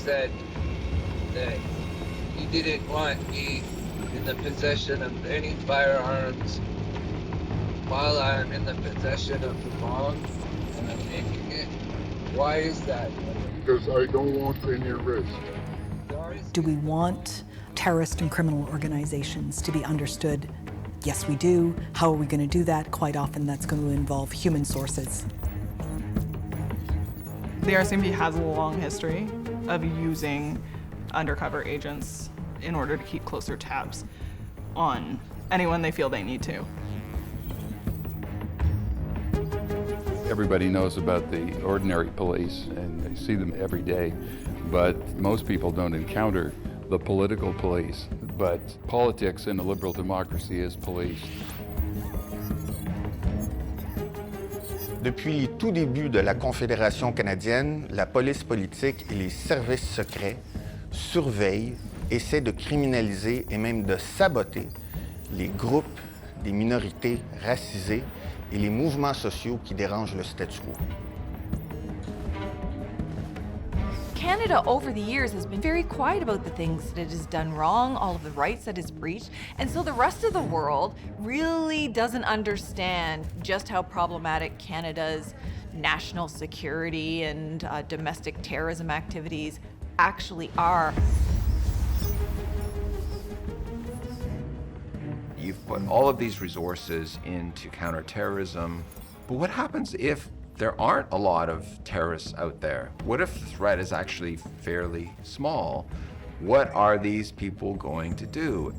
said that he didn't want me in the possession of any firearms while I'm in the possession of the bomb and I'm making it. Why is that? Because I don't want any risk. Do we want terrorist and criminal organizations to be understood? Yes, we do. How are we going to do that? Quite often that's going to involve human sources. The RCMP has a long history of using undercover agents in order to keep closer tabs on anyone they feel they need to. Everybody knows about the ordinary police, and they see them every day, but most people don't encounter the political police. But politics in a liberal democracy is police. Depuis les tout débuts de la Confédération canadienne, la police politique et les services secrets surveillent, essaient de criminaliser et même de saboter les groupes des minorités racisées et les mouvements sociaux qui dérangent le statu quo. Canada, over the years, has been very quiet about the things that it has done wrong, all of the rights that it's breached, and so the rest of the world really doesn't understand just how problematic Canada's national security and domestic terrorism activities actually are. You've put all of these resources into counterterrorism, but what happens if there aren't a lot of terrorists out there? What if the threat is actually fairly small? What are these people going to do?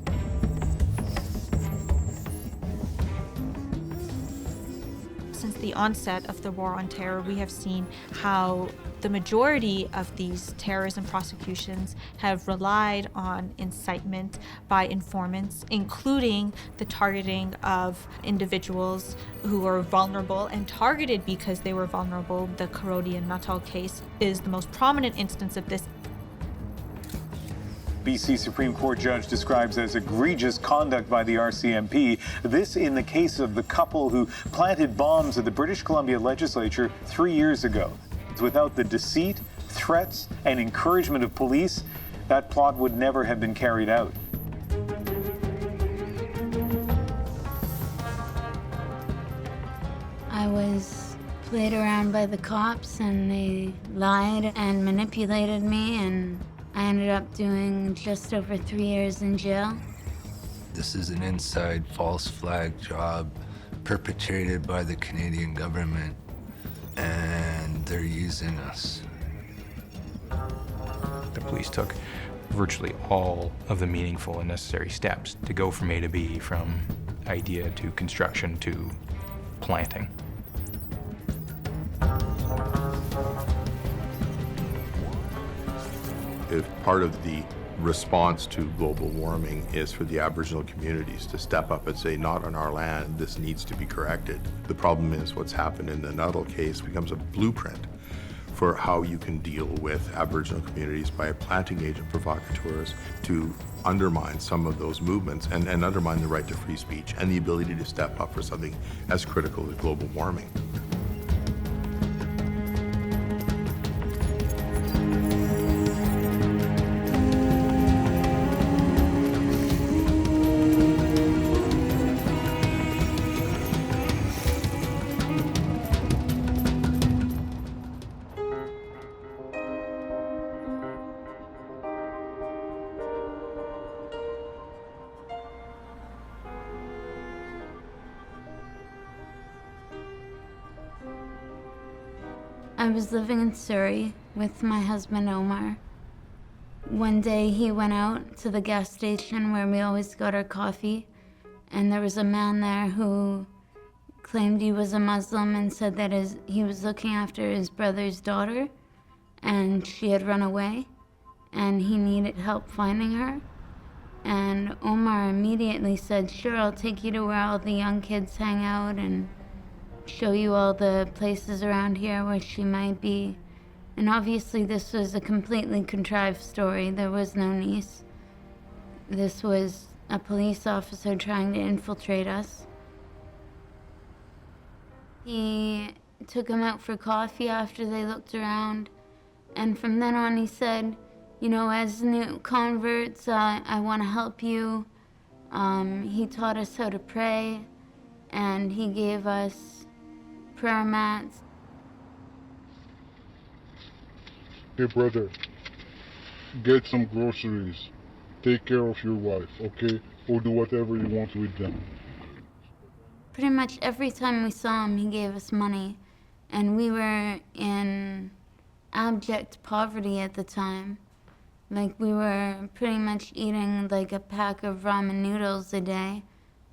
Since the onset of the war on terror, we have seen how the majority of these terrorism prosecutions have relied on incitement by informants, including the targeting of individuals who are vulnerable and targeted because they were vulnerable. The Karodi and Nuttall case is the most prominent instance of this. BC Supreme Court judge describes as egregious conduct by the RCMP. This in the case of the couple who planted bombs at the British Columbia legislature 3 years ago. Without the deceit, threats, and encouragement of police, that plot would never have been carried out. I was played around by the cops and they lied and manipulated me, and I ended up doing just over 3 years in jail. This is an inside false flag job perpetrated by the Canadian government, and they're using us. The police took virtually all of the meaningful and necessary steps to go from A to B, from idea to construction to planting. If part of the response to global warming is for the Aboriginal communities to step up and say, not on our land, this needs to be corrected. The problem is what's happened in the Nuttall case becomes a blueprint for how you can deal with Aboriginal communities by planting agent provocateurs to undermine some of those movements and undermine the right to free speech and the ability to step up for something as critical as global warming. I was living in Surrey with my husband, Omar. One day he went out to the gas station where we always got our coffee, and there was a man there who claimed he was a Muslim and said that he was looking after his brother's daughter, and she had run away, and he needed help finding her. And Omar immediately said, sure, I'll take you to where all the young kids hang out and show you all the places around here where she might be. And obviously this was a completely contrived story. There was no niece. This was a police officer trying to infiltrate us. He took him out for coffee after they looked around, and from then on he said, You know, as new converts, I want to help you. He taught us how to pray, and he gave us prayer mats. Hey brother, get some groceries. Take care of your wife, okay? Or do whatever you want with them. Pretty much every time we saw him, he gave us money. And we were in abject poverty at the time. Like, we were pretty much eating like a pack of ramen noodles a day,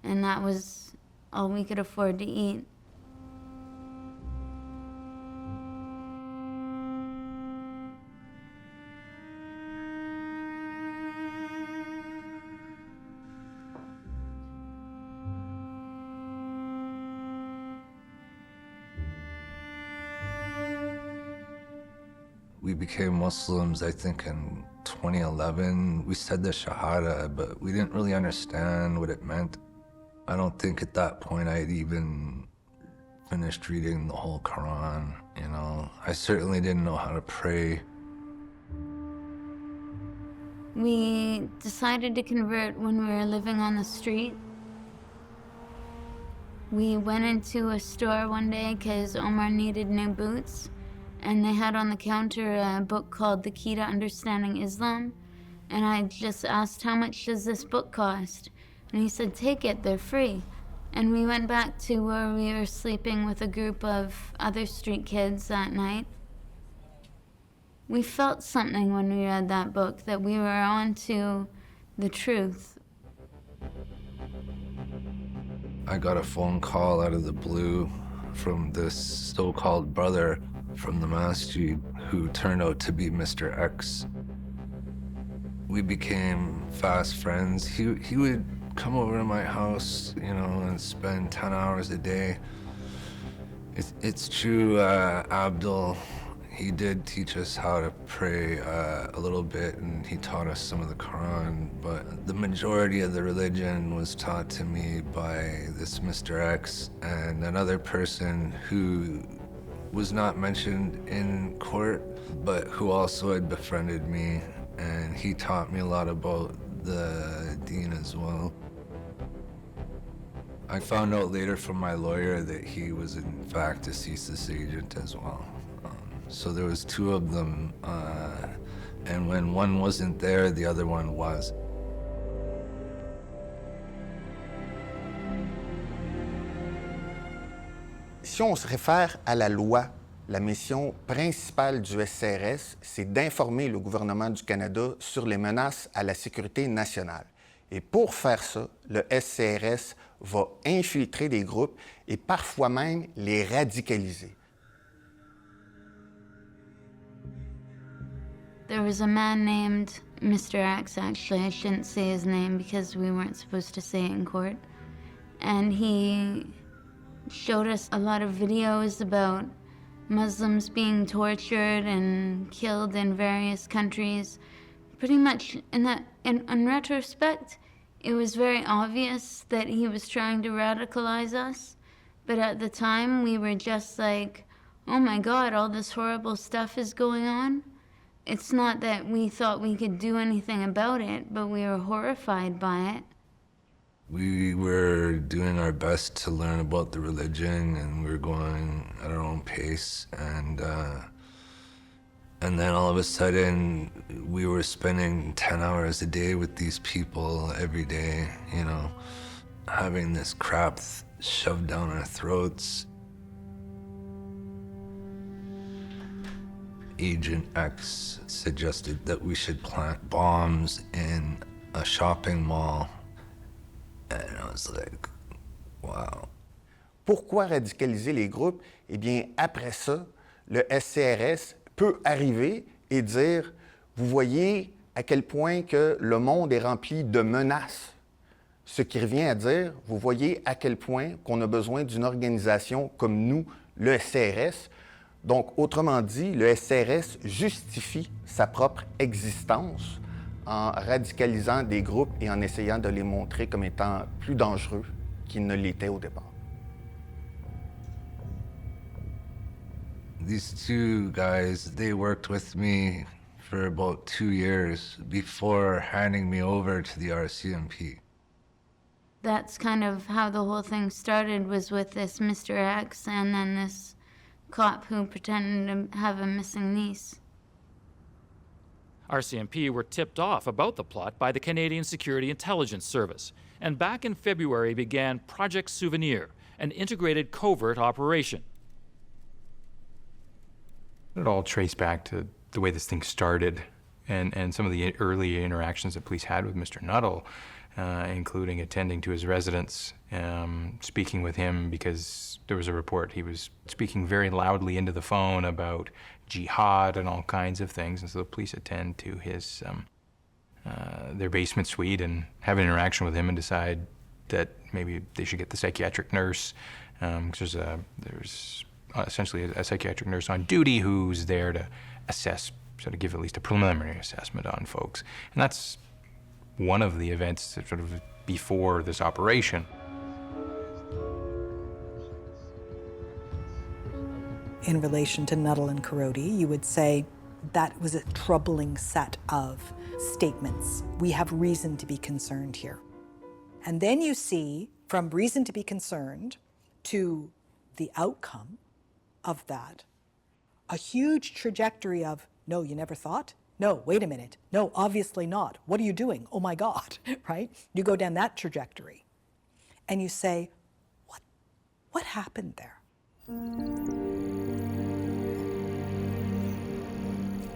and that was all we could afford to eat. We became Muslims, I think, in 2011. We said the Shahada, but we didn't really understand what it meant. I don't think at that point I'd even finished reading the whole Quran, you know. I certainly didn't know how to pray. We decided to convert when we were living on the street. We went into a store one day because Omar needed new boots, and they had on the counter a book called The Key to Understanding Islam. And I just asked, how much does this book cost? And he said, take it, they're free. And we went back to where we were sleeping with a group of other street kids that night. We felt something when we read that book, that we were on to the truth. I got a phone call out of the blue from this so-called brother from the masjid who turned out to be Mr. X. We became fast friends. He would come over to my house, you know, and spend 10 hours a day. It's true, Abdul, he did teach us how to pray a little bit, and he taught us some of the Quran, but the majority of the religion was taught to me by this Mr. X and another person who was not mentioned in court, but who also had befriended me, and he taught me a lot about the deen as well. I found out later from my lawyer that he was in fact a CSIS agent as well. So there was two of them, and when one wasn't there, the other one was. Si on se réfère à la loi, la mission principale du SCRS, c'est d'informer le gouvernement du Canada sur les menaces à la sécurité nationale. Et pour faire ça, le SCRS va infiltrer des groupes et parfois même les radicaliser. There was a man named Mr. X, actually. I shouldn't say his name because we weren't supposed to say it in court. And he showed us a lot of videos about Muslims being tortured and killed in various countries. Pretty much in retrospect, it was very obvious that he was trying to radicalize us. But at the time, we were just like, oh my God, all this horrible stuff is going on. It's not that we thought we could do anything about it, but we were horrified by it. We were doing our best to learn about the religion, and we were going at our own pace, and then all of a sudden we were spending 10 hours a day with these people every day, you know, having this crap shoved down our throats. Agent X suggested that we should plant bombs in a shopping mall. And I was like, wow. Pourquoi radicaliser les groupes? Eh bien, après ça, le SCRS peut arriver et dire, vous voyez à quel point que le monde est rempli de menaces. Ce qui revient à dire, vous voyez à quel point qu'on a besoin d'une organisation comme nous, le SCRS. Donc, autrement dit, le SCRS justifie sa propre existence en radicalisant des groupes et en essayant de les montrer comme étant plus dangereux qu'ils ne l'étaient au départ. These two guys, they worked with me for about 2 years before handing me over to the RCMP. That's kind of how the whole thing started, was with this Mr. X and then this cop who pretended to have a missing niece. RCMP were tipped off about the plot by the Canadian Security Intelligence Service, and back in February began Project Souvenir, an integrated covert operation. It all traced back to the way this thing started and some of the early interactions that police had with Mr. Nuttall, including attending to his residence, speaking with him because there was a report he was speaking very loudly into the phone about jihad and all kinds of things, and so the police attend to his their basement suite and have an interaction with him and decide that maybe they should get the psychiatric nurse, because there's essentially a psychiatric nurse on duty who's there to assess, sort of give at least a preliminary assessment on folks. And that's one of the events that sort of before this operation. In relation to Nuttall and Karodi, you would say that was a troubling set of statements. We have reason to be concerned here. And then you see, from reason to be concerned to the outcome of that, a huge trajectory of, no, you never thought? No, wait a minute. No, obviously not. What are you doing? Oh my God, right? You go down that trajectory and you say, what happened there?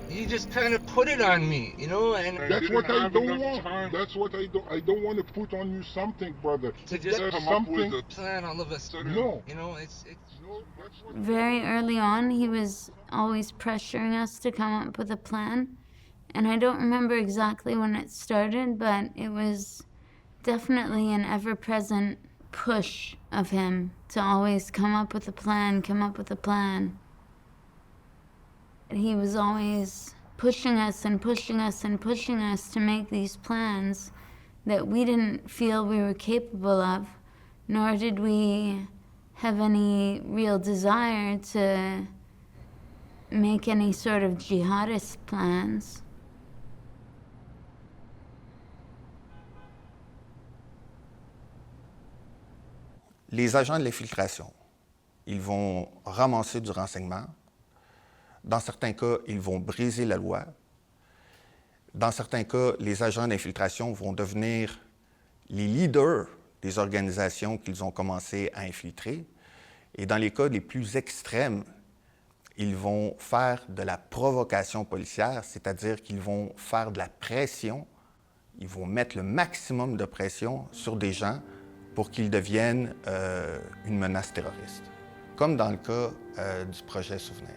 You just kind of put it on me, you know, and that's what I don't want. That's what I don't want to put on you something, brother. To just come up with a plan all of a sudden. No. You know, it's Very early on, he was always pressuring us to come up with a plan. And I don't remember exactly when it started, but it was definitely an ever-present push of him to always come up with a plan, come up with a plan. He was always pushing us and pushing us and pushing us to make these plans that we didn't feel we were capable of, nor did we have any real desire to make any sort of jihadist plans. Les agents de l'infiltration, ils vont ramasser du renseignement. Dans certains cas, ils vont briser la loi. Dans certains cas, les agents d'infiltration vont devenir les leaders des organisations qu'ils ont commencé à infiltrer. Et dans les cas les plus extrêmes, ils vont faire de la provocation policière, c'est-à-dire qu'ils vont faire de la pression, ils vont mettre le maximum de pression sur des gens pour qu'ils deviennent une menace terroriste, comme dans le cas du projet Souvenir.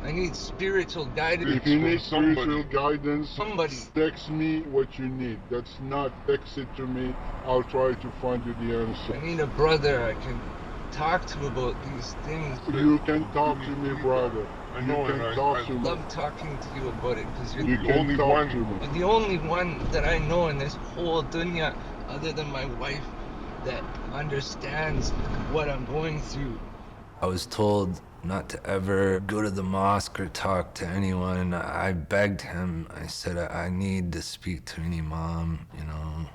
I need spiritual guidance. If you need spiritual guidance, somebody text me what you need. That's not text it to me. I'll try to find you the answer. I need a brother I can talk to about these things. You can talk to me, brother. I know, you can talk to me. I love talking to you about it because you're you the only one. You're the only one that I know in this whole dunya, other than my wife, that understands what I'm going through. I was told not to ever go to the mosque or talk to anyone. I begged him. I said, I need to speak to an imam, you know.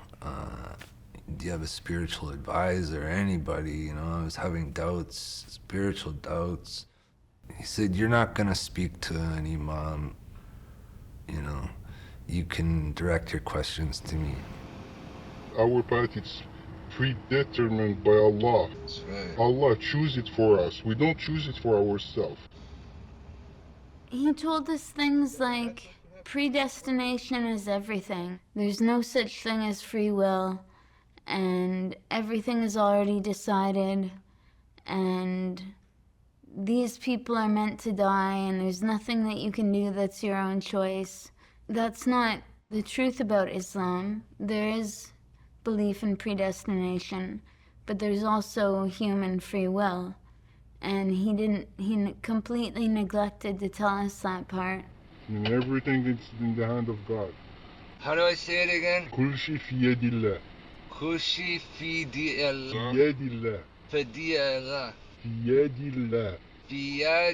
Do you have a spiritual advisor or anybody? You know, I was having doubts, spiritual doubts. He said, you're not going to speak to an imam, you know. You can direct your questions to me. Our path is predetermined by Allah. That's right. Allah chooses it for us. We don't choose it for ourselves. He told us things like, predestination is everything. There's no such thing as free will, and everything is already decided, and these people are meant to die, and there's nothing that you can do that's your own choice. That's not the truth about Islam. There is belief in predestination, but there's also human free will. And he completely neglected to tell us that part. And everything is in the hand of God. How do I say it again? كل شيء في يد الله. كل شيء في يد الله. في يد الله. في يد الله. في يد الله. Yeah.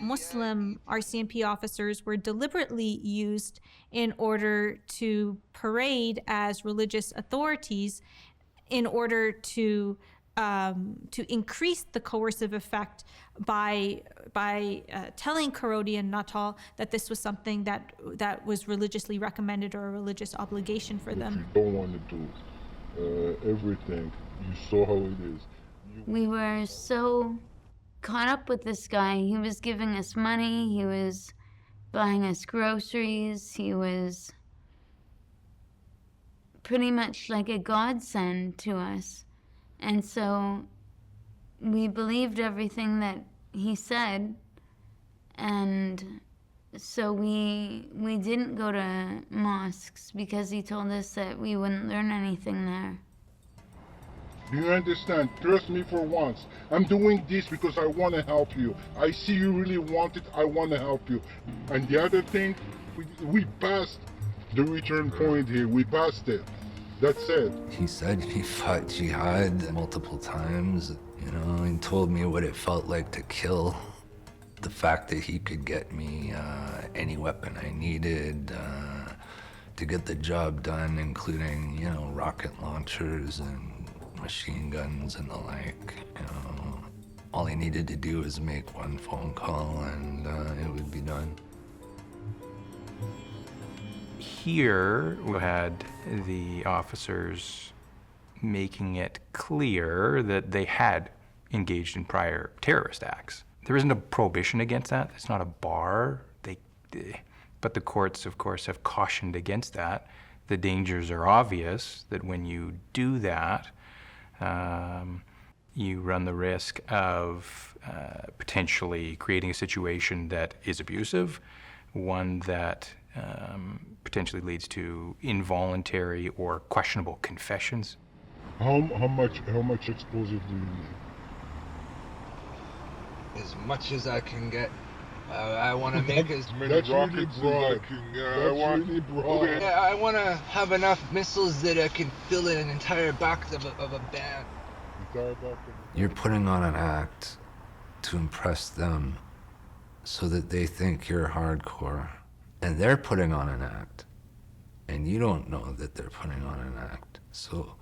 Muslim RCMP officers were deliberately used in order to parade as religious authorities in order to increase the coercive effect by telling Karodi and Natal that this was something that was religiously recommended or a religious obligation for them. You don't want to do everything. You saw how it is. We were so caught up with this guy. He was giving us money, he was buying us groceries, he was pretty much like a godsend to us. And so we believed everything that he said, and so we didn't go to mosques because he told us that we wouldn't learn anything there. Do you understand? Trust me for once. I'm doing this because I want to help you. I see you really want it. I want to help you. And the other thing, we passed the return point here. We passed it. That's it. He said he fought jihad multiple times, you know, and told me what it felt like to kill. The fact that he could get me any weapon I needed to get the job done, including, you know, rocket launchers and machine guns and the like. You know, all he needed to do was make one phone call and it would be done. Here we had the officers making it clear that they had engaged in prior terrorist acts. There isn't a prohibition against that. It's not a bar. But the courts, of course, have cautioned against that. The dangers are obvious that when you do that, you run the risk of potentially creating a situation that is abusive, one that potentially leads to involuntary or questionable confessions. How much explosive do you need? As much as I can get. I want to make as many That's rockets really broad. Really broad. Yeah, I want to have enough missiles that I can fill in an entire box of a band. You're putting on an act to impress them so that they think you're hardcore. And they're putting on an act. And you don't know that they're putting on an act. So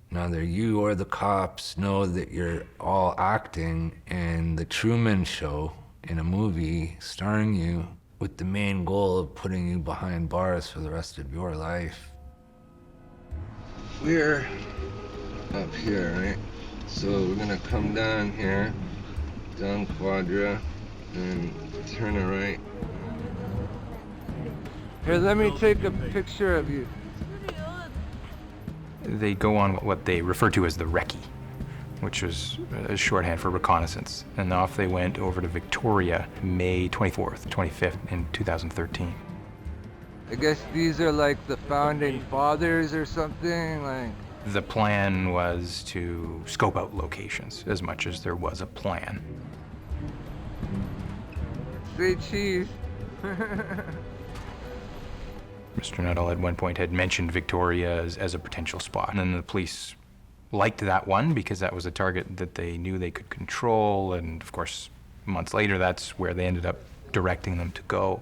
neither you or the cops know that you're all acting in the Truman Show in a movie starring you with the main goal of putting you behind bars for the rest of your life. We're up here, right? So we're gonna come down here, down Quadra, and turn it right. Here, let me take a picture of you. They go on what they refer to as the recce, which was a shorthand for reconnaissance. And off they went over to Victoria, May 24th, 25th in 2013. I guess these are like the founding fathers or something, like. The plan was to scope out locations as much as there was a plan. Say cheese. Mr. Nuttall at one point had mentioned Victoria as a potential spot. And then the police liked that one because that was a target that they knew they could control. And of course, months later, that's where they ended up directing them to go.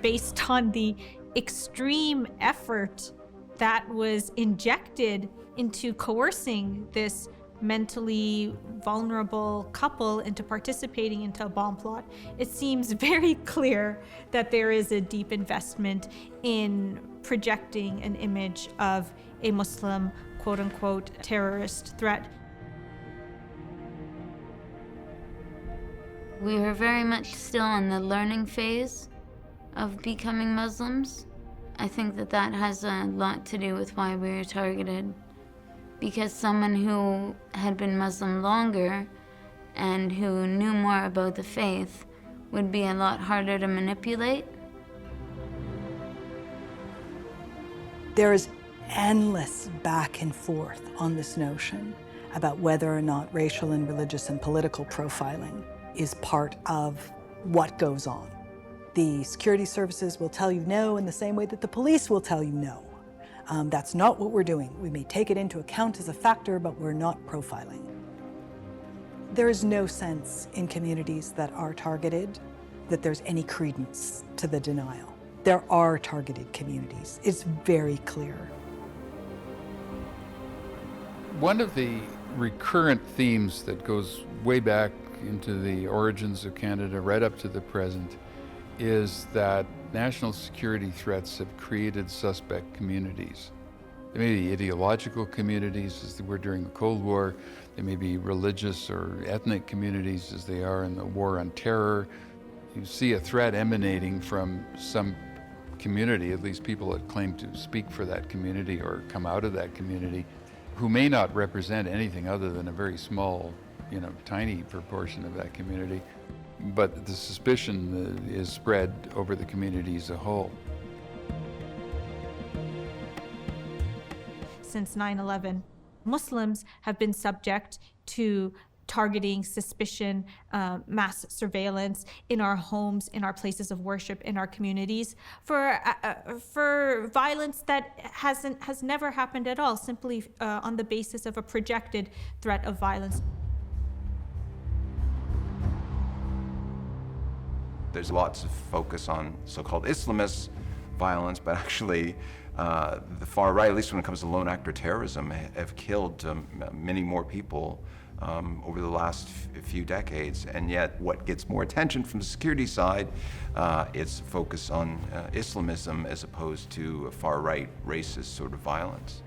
Based on the extreme effort that was injected into coercing this mentally vulnerable couple into participating into a bomb plot, it seems very clear that there is a deep investment in projecting an image of a Muslim, quote-unquote, terrorist threat. We were very much still in the learning phase of becoming Muslims. I think that has a lot to do with why we were targeted. Because someone who had been Muslim longer and who knew more about the faith would be a lot harder to manipulate. There is endless back and forth on this notion about whether or not racial and religious and political profiling is part of what goes on. The security services will tell you no in the same way that the police will tell you no. That's not what we're doing. We may take it into account as a factor, but we're not profiling. There is no sense in communities that are targeted that there's any credence to the denial. There are targeted communities. It's very clear. One of the recurrent themes that goes way back into the origins of Canada right up to the present is that national security threats have created suspect communities. They may be ideological communities as they were during the Cold War. They may be religious or ethnic communities as they are in the War on Terror. You see a threat emanating from some community, at least people that claim to speak for that community or come out of that community, who may not represent anything other than a very small, tiny proportion of that community. But the suspicion is spread over the community as a whole. Since 9/11, Muslims have been subject to targeting, suspicion, mass surveillance in our homes, in our places of worship, in our communities, for violence that has never happened at all, simply on the basis of a projected threat of violence. There's lots of focus on so-called Islamist violence, but actually the far right, at least when it comes to lone actor terrorism, have killed many more people over the last few decades. And yet what gets more attention from the security side is focus on Islamism as opposed to a far right racist sort of violence.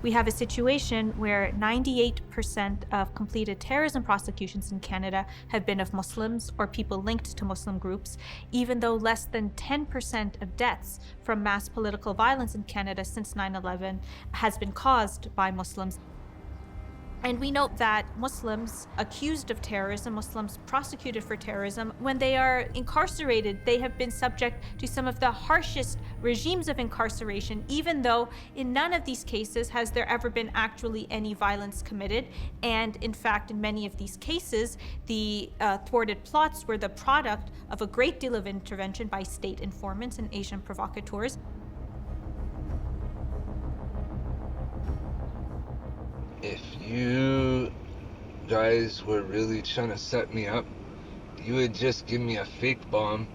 We have a situation where 98% of completed terrorism prosecutions in Canada have been of Muslims or people linked to Muslim groups, even though less than 10% of deaths from mass political violence in Canada since 9/11 has been caused by Muslims. And we note that Muslims accused of terrorism, Muslims prosecuted for terrorism, when they are incarcerated, they have been subject to some of the harshest regimes of incarceration, even though in none of these cases has there ever been actually any violence committed. And in fact, in many of these cases, the thwarted plots were the product of a great deal of intervention by state informants and Asian provocateurs. If you guys were really trying to set me up, you would just give me a fake bomb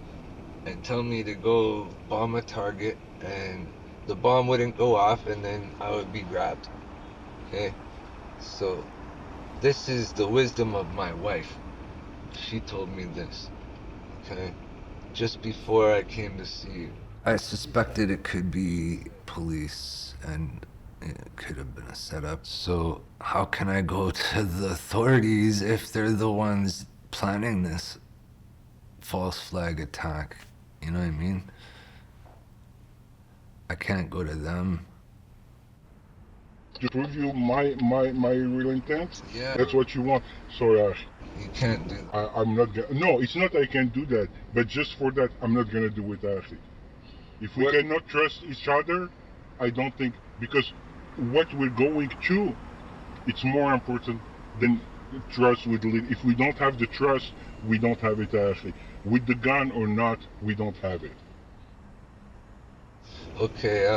and tell me to go bomb a target, and the bomb wouldn't go off, and then I would be grabbed. Okay? So this is the wisdom of my wife. She told me this. Okay? Just before I came to see you. I suspected it could be police and it could have been a setup. So how can I go to the authorities if they're the ones planning this false flag attack? You know what I mean? I can't go to them. To prove you my real intent? Yeah. That's what you want. Sorry, Ash. You can't do that. I'm not gonna. No, it's not I can't do that. But just for that, I'm not gonna do it, Ashley. If we cannot trust each other, I don't think, because what we're going to, it's more important than trust with if we don't have the trust, we don't have it, Ashley. With the gun or not, we don't have it. Okay,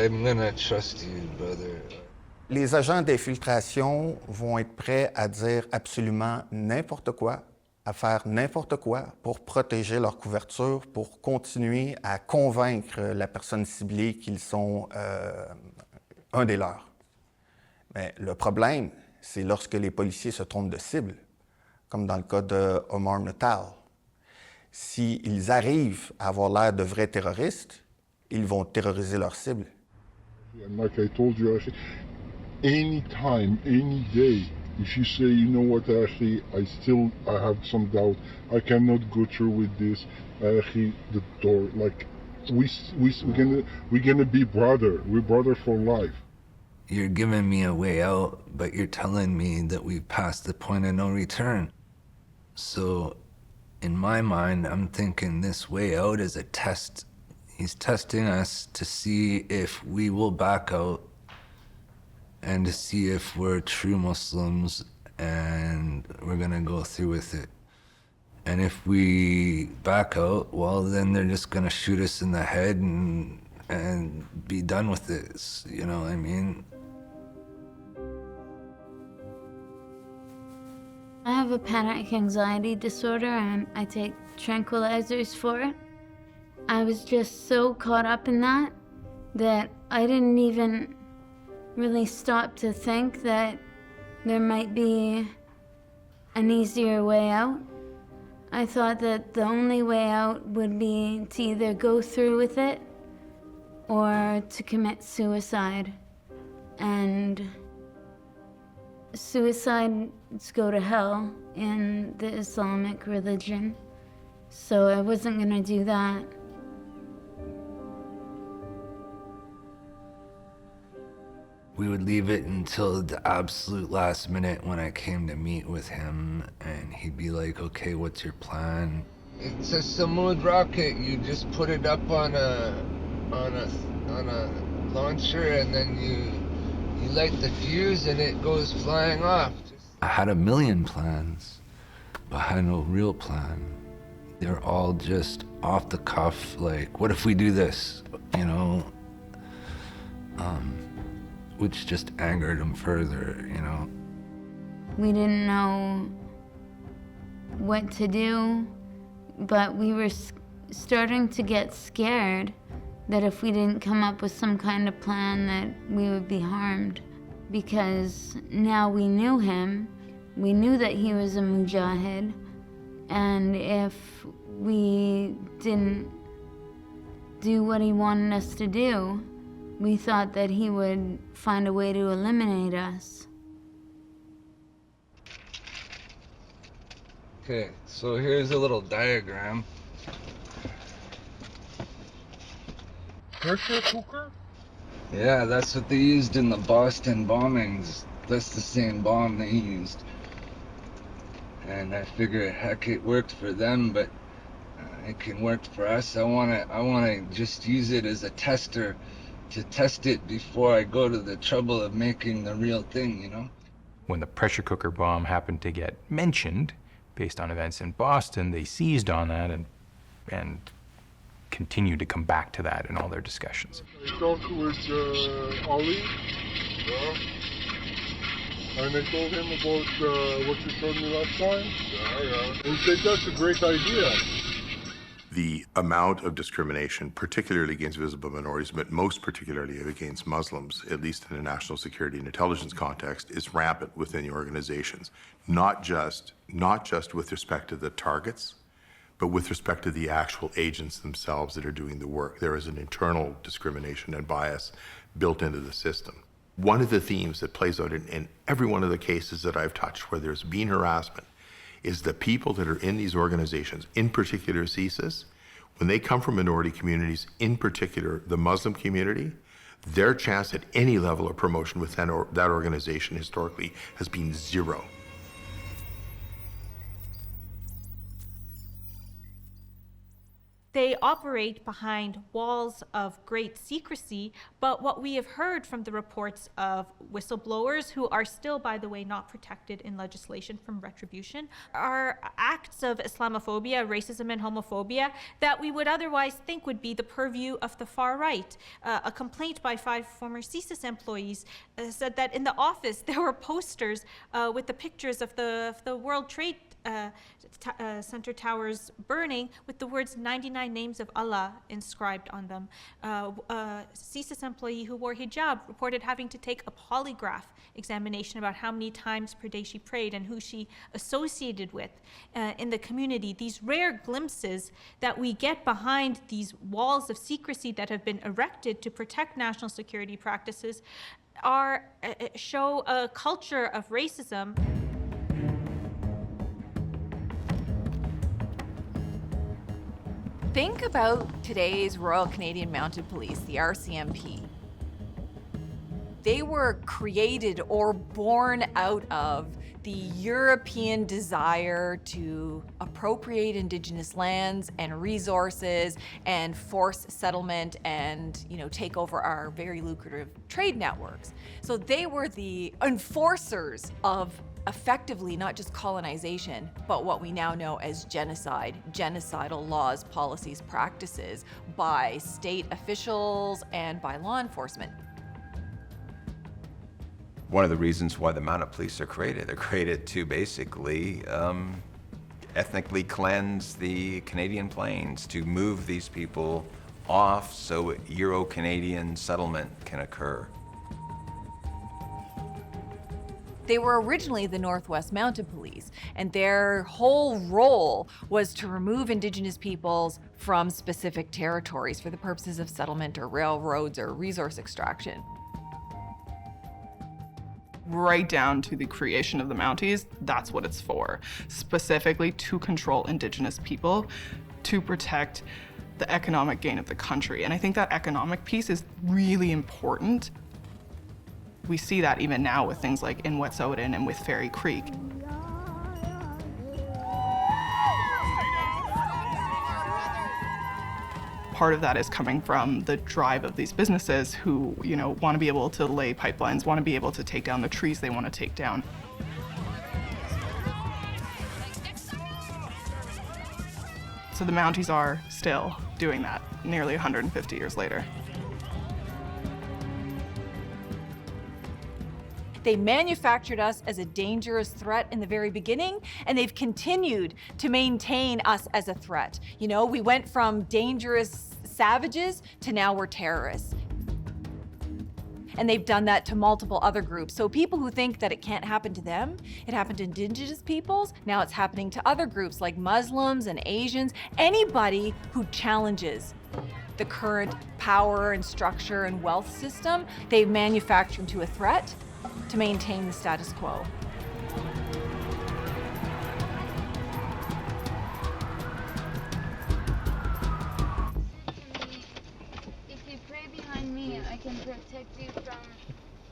I'm gonna trust you, brother. Les agents d'infiltration vont être prêts à dire absolument n'importe quoi, à faire n'importe quoi pour protéger leur couverture, pour continuer à convaincre la personne ciblée qu'ils sont un des leurs. Mais le problème, c'est lorsque les policiers se trompent de cible, comme dans le cas de Omar Natal. S'ils arrivent à avoir l'air de vrais terroristes, ils vont terroriser leur cible. And like I told you, Ashley, any time, any day, if you say, you know what, Ashley, I have some doubt, I cannot go through with this, Ashley, the door, like, we're gonna be brother. We're brother for life. You're giving me a way out, but you're telling me that we've passed the point of no return. So, in my mind, I'm thinking this way out is a test. He's testing us to see if we will back out and to see if we're true Muslims and we're gonna go through with it. And if we back out, well, then they're just gonna shoot us in the head and be done with this, you know what I mean? I have a panic anxiety disorder and I take tranquilizers for it. I was just so caught up in that I didn't even really stop to think that there might be an easier way out. I thought that the only way out would be to either go through with it or to commit suicide. And suicides go to hell in the Islamic religion, so I wasn't gonna do that. We would leave it until the absolute last minute when I came to meet with him, and he'd be like, okay, what's your plan? It's a Samud rocket. You just put it up on a launcher, and then you light the fuse, and it goes flying off. I had a million plans, but I had no real plan. They're all just off the cuff, like, what if we do this? You know? Which just angered him further, you know? We didn't know what to do, but we were starting to get scared that if we didn't come up with some kind of plan that we would be harmed. Because now we knew him, we knew that he was a mujahid, and if we didn't do what he wanted us to do, we thought that he would find a way to eliminate us. Okay, so here's a little diagram. Pressure cooker? Yeah, that's what they used in the Boston bombings. That's the same bomb they used. And I figure, heck, it worked for them, but it can work for us. I wanna just use it as a tester to test it before I go to the trouble of making the real thing, you know? When the pressure cooker bomb happened to get mentioned, based on events in Boston, they seized on that and continued to come back to that in all their discussions. I talked with Ollie, and I told him about what you showed me last time. And he said that's a great idea. The amount of discrimination, particularly against visible minorities, but most particularly against Muslims, at least in a national security and intelligence context, is rampant within the organizations. Not just with respect to the targets, but with respect to the actual agents themselves that are doing the work. There is an internal discrimination and bias built into the system. One of the themes that plays out in every one of the cases that I've touched where there's been harassment is the people that are in these organizations, in particular CSIS, when they come from minority communities, in particular the Muslim community, their chance at any level of promotion within that organization historically has been zero. They operate behind walls of great secrecy, but what we have heard from the reports of whistleblowers, who are still, by the way, not protected in legislation from retribution, are acts of Islamophobia, racism, and homophobia that we would otherwise think would be the purview of the far right. A complaint by 5 former CSIS employees said that in the office there were posters with the pictures of the World Trade Center towers burning with the words 99 names of Allah inscribed on them. A CSIS employee who wore hijab reported having to take a polygraph examination about how many times per day she prayed and who she associated with in the community. These rare glimpses that we get behind these walls of secrecy that have been erected to protect national security practices show a culture of racism. Think about today's Royal Canadian Mounted Police, the RCMP. They were created or born out of the European desire to appropriate Indigenous lands and resources and force settlement and, take over our very lucrative trade networks. So they were the enforcers of effectively not just colonization, but what we now know as genocide, genocidal laws, policies, practices by state officials and by law enforcement. One of the reasons why the mounted police are created, they're created to basically ethnically cleanse the Canadian plains, to move these people off so Euro-Canadian settlement can occur. They were originally the Northwest Mounted Police, and their whole role was to remove Indigenous peoples from specific territories for the purposes of settlement or railroads or resource extraction. Right down to the creation of the Mounties, that's what it's for. Specifically to control Indigenous people, to protect the economic gain of the country. And I think that economic piece is really important. We see that even now with things like in Wet'suwet'en and with Fairy Creek. Part of that is coming from the drive of these businesses who, want to be able to lay pipelines, want to be able to take down the trees they want to take down. So the Mounties are still doing that nearly 150 years later. They manufactured us as a dangerous threat in the very beginning, and they've continued to maintain us as a threat. We went from dangerous savages to now we're terrorists. And they've done that to multiple other groups. So people who think that it can't happen to them, it happened to Indigenous peoples, now it's happening to other groups like Muslims and Asians, anybody who challenges the current power and structure and wealth system, they've manufactured into a threat to maintain the status quo. If you pray behind me, I can protect you from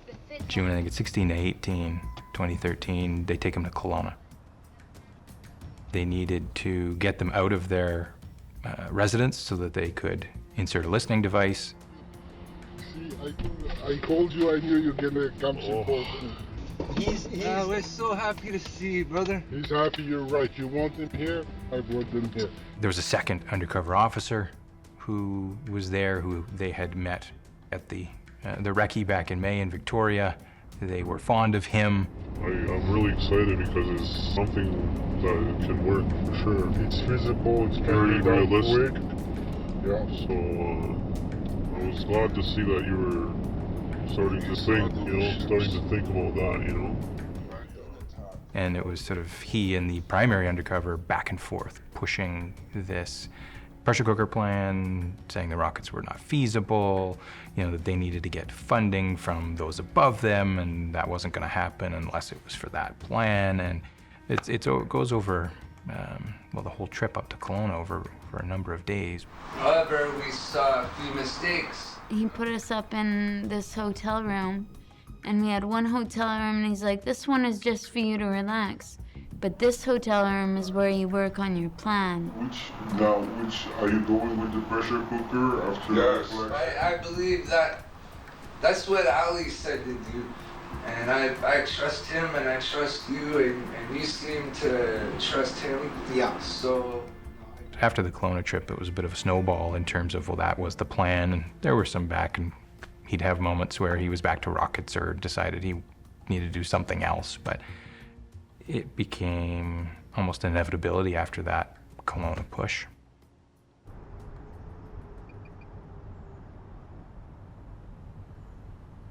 the fit. June, I think it's 16 to 18, 2013, they take them to Kelowna. They needed to get them out of their residence so that they could insert a listening device. I told you I knew you're gonna come support me. We're so happy to see you, brother. He's happy you're right. You want him here? I brought them here. There was a second undercover officer who was there, who they had met at the recce back in May in Victoria. They were fond of him. I'm really excited because it's something that can work for sure. It's visible, it's very realistic. Yeah, so I was glad to see that you were starting to think about that, And it was sort of he and the primary undercover back and forth, pushing this pressure cooker plan, saying the rockets were not feasible, that they needed to get funding from those above them, and that wasn't going to happen unless it was for that plan. And it goes over, the whole trip up to Kelowna over a number of days. However, we saw a few mistakes. He put us up in this hotel room, and we had one hotel room, and he's like, this one is just for you to relax. But this hotel room is where you work on your plan. Which are you going with the pressure cooker after? Yes. I believe that's what Ali said to do. And I trust him, and I trust you, and you seem to trust him. Yeah. So after the Kelowna trip, it was a bit of a snowball in terms of, that was the plan, and there were some back, and he'd have moments where he was back to rockets or decided he needed to do something else, but it became almost an inevitability after that Kelowna push.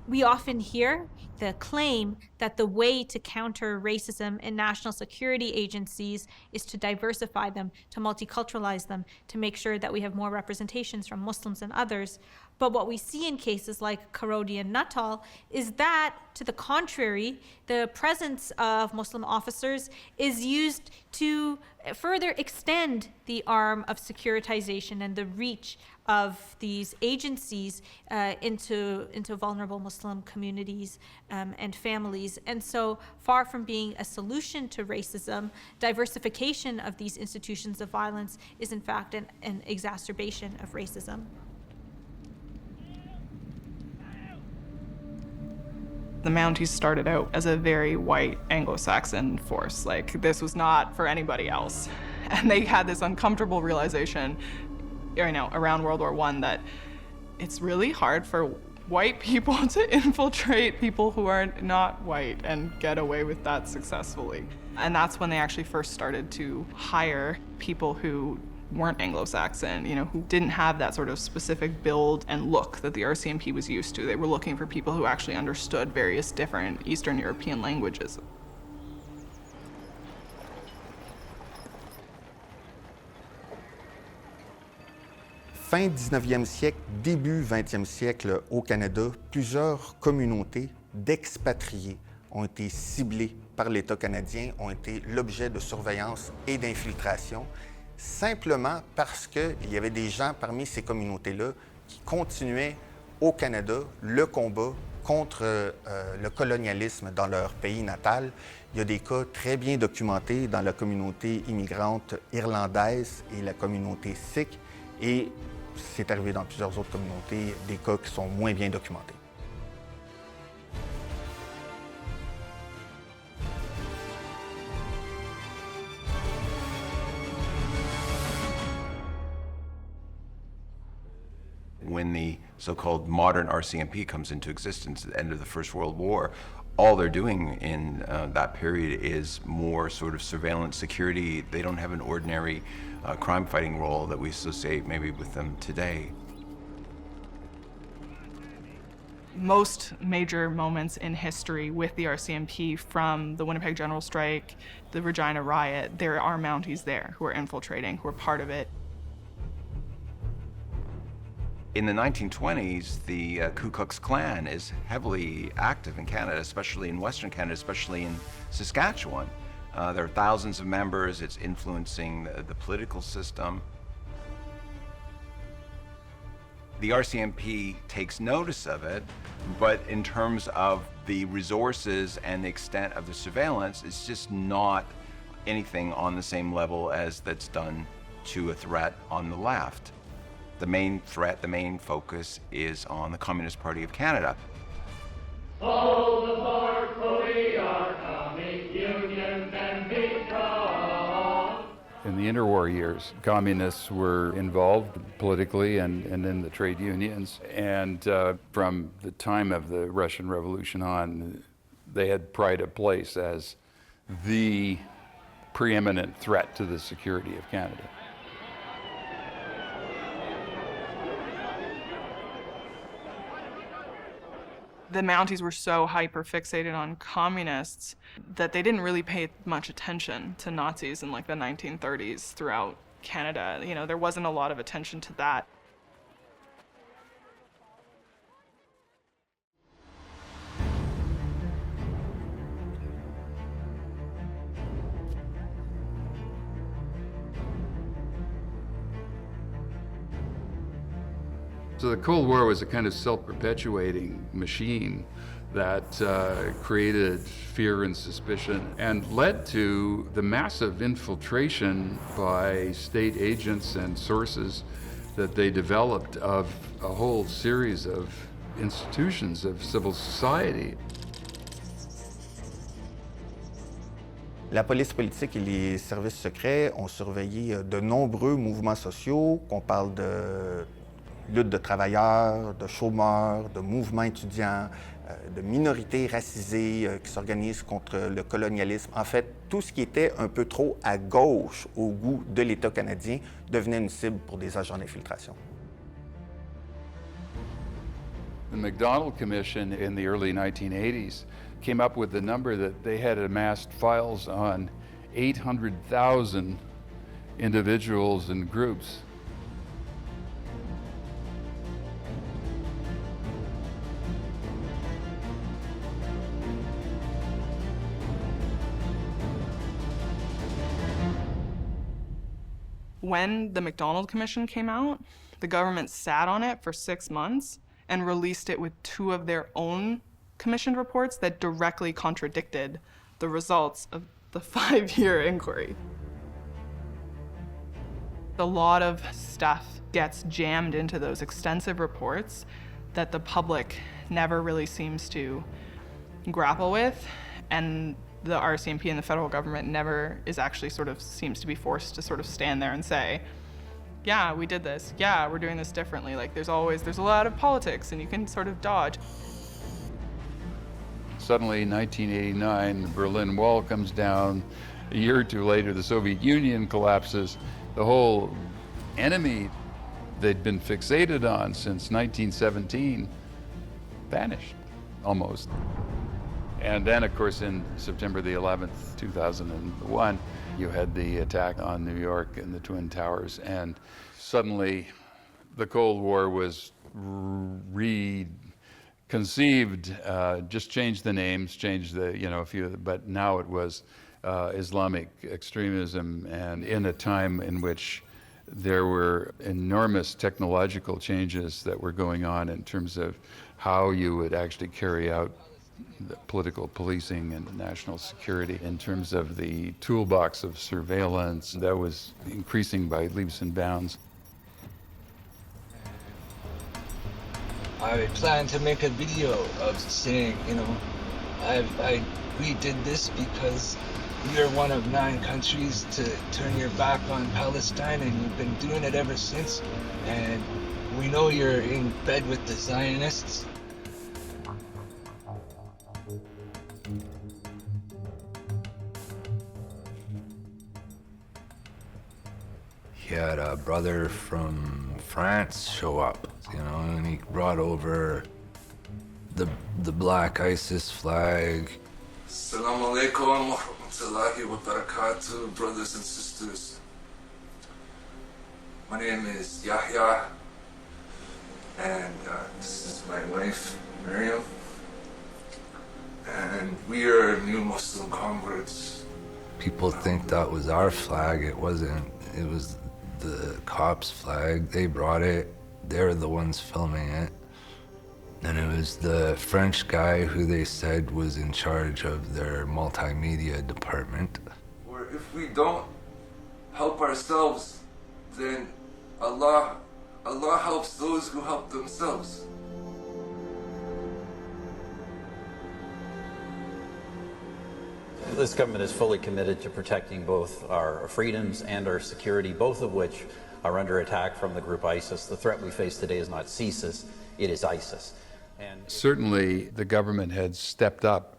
We often hear the claim that the way to counter racism in national security agencies is to diversify them, to multiculturalize them, to make sure that we have more representations from Muslims and others. But what we see in cases like Karodi and Nuttall is that, to the contrary, the presence of Muslim officers is used to further extend the arm of securitization and the reach of these agencies into vulnerable Muslim communities and families. And so, far from being a solution to racism, diversification of these institutions of violence is in fact an exacerbation of racism. The Mounties started out as a very white Anglo-Saxon force. Like, this was not for anybody else. And they had this uncomfortable realization, around World War I that it's really hard for white people to infiltrate people who are not white and get away with that successfully. And that's when they actually first started to hire people who weren't Anglo-Saxon, who didn't have that sort of specific build and look that the RCMP was used to. They were looking for people who actually understood various different Eastern European languages. Fin 19e siècle, début 20e siècle au Canada, plusieurs communautés d'expatriés ont été ciblées par l'État canadien, ont été l'objet de surveillance et d'infiltration, simplement parce qu'il y avait des gens parmi ces communautés-là qui continuaient au Canada le combat contre le colonialisme dans leur pays natal. Il y a des cas très bien documentés dans la communauté immigrante irlandaise et la communauté sikh, et c'est arrivé dans plusieurs autres communautés, des cas qui sont moins bien documentés. When the so-called modern RCMP comes into existence at the end of the First World War, all they're doing in that period is more sort of surveillance security. They don't have an ordinary crime-fighting role that we associate maybe with them today. Most major moments in history with the RCMP, from the Winnipeg General Strike, the Regina Riot, there are Mounties there who are infiltrating, who are part of it. In the 1920s, the Ku Klux Klan is heavily active in Canada, especially in Western Canada, especially in Saskatchewan. There are thousands of members. It's influencing the political system. The RCMP takes notice of it, but in terms of the resources and the extent of the surveillance, it's just not anything on the same level as that's done to a threat on the left. The main threat, the main focus is on the Communist Party of Canada. Hold the fort, for we are coming, unions and be strong. In the interwar years, communists were involved politically and in the trade unions. And from the time of the Russian Revolution on, they had pride of place as the preeminent threat to the security of Canada. The Mounties were so hyper-fixated on communists that they didn't really pay much attention to Nazis in like the 1930s throughout Canada. There wasn't a lot of attention to that. So the Cold War was a kind of self-perpetuating machine that created fear and suspicion and led to the massive infiltration by state agents and sources that they developed of a whole series of institutions of civil society. La police politique et les services secrets ont surveillé de nombreux mouvements sociaux, qu'on parle de lutte de travailleurs, de chômeurs, de mouvements étudiants, de minorités racisées qui s'organisent contre le colonialisme. En fait, tout ce qui était un peu trop à gauche au goût de l'État canadien devenait une cible pour des agents d'infiltration. The MacDonald Commission in the early 1980s came up with the number that they had amassed files on 800,000 individuals and groups. When the MacDonald Commission came out, the government sat on it for 6 months and released it with 2 of their own commissioned reports that directly contradicted the results of the 5-year inquiry. A lot of stuff gets jammed into those extensive reports that the public never really seems to grapple with, and the RCMP and the federal government never is actually seems to be forced to sort of stand there and say, yeah, we did this. Yeah, we're doing this differently. Like there's a lot of politics and you can sort of dodge. Suddenly, 1989, the Berlin Wall comes down. A year or two later, the Soviet Union collapses. The whole enemy they'd been fixated on since 1917 vanished, almost. And then, of course, in September the 11th, 2001, you had the attack on New York and the Twin Towers, and suddenly the Cold War was reconceived, just changed the names, changed the, a few, but now it was Islamic extremism, and in a time in which there were enormous technological changes that were going on in terms of how you would actually carry out the political policing and national security, in terms of the toolbox of surveillance that was increasing by leaps and bounds. I plan to make a video of saying, we did this because we are one of 9 countries to turn your back on Palestine, and you've been doing it ever since. And we know you're in bed with the Zionists. He had a brother from France show up, and he brought over the black ISIS flag. Assalamu alaikum wa rahmatullahi wa barakatuh, brothers and sisters. My name is Yahya, and this is my wife, Miriam. And we are new Muslim converts. People think that was our flag. It wasn't. It was the cops' flag. They brought it. They're the ones filming it. And it was the French guy who they said was in charge of their multimedia department. Or if we don't help ourselves, then Allah helps those who help themselves. This government is fully committed to protecting both our freedoms and our security, both of which are under attack from the group ISIS. The threat we face today is not CSIS, it is ISIS. And certainly the government had stepped up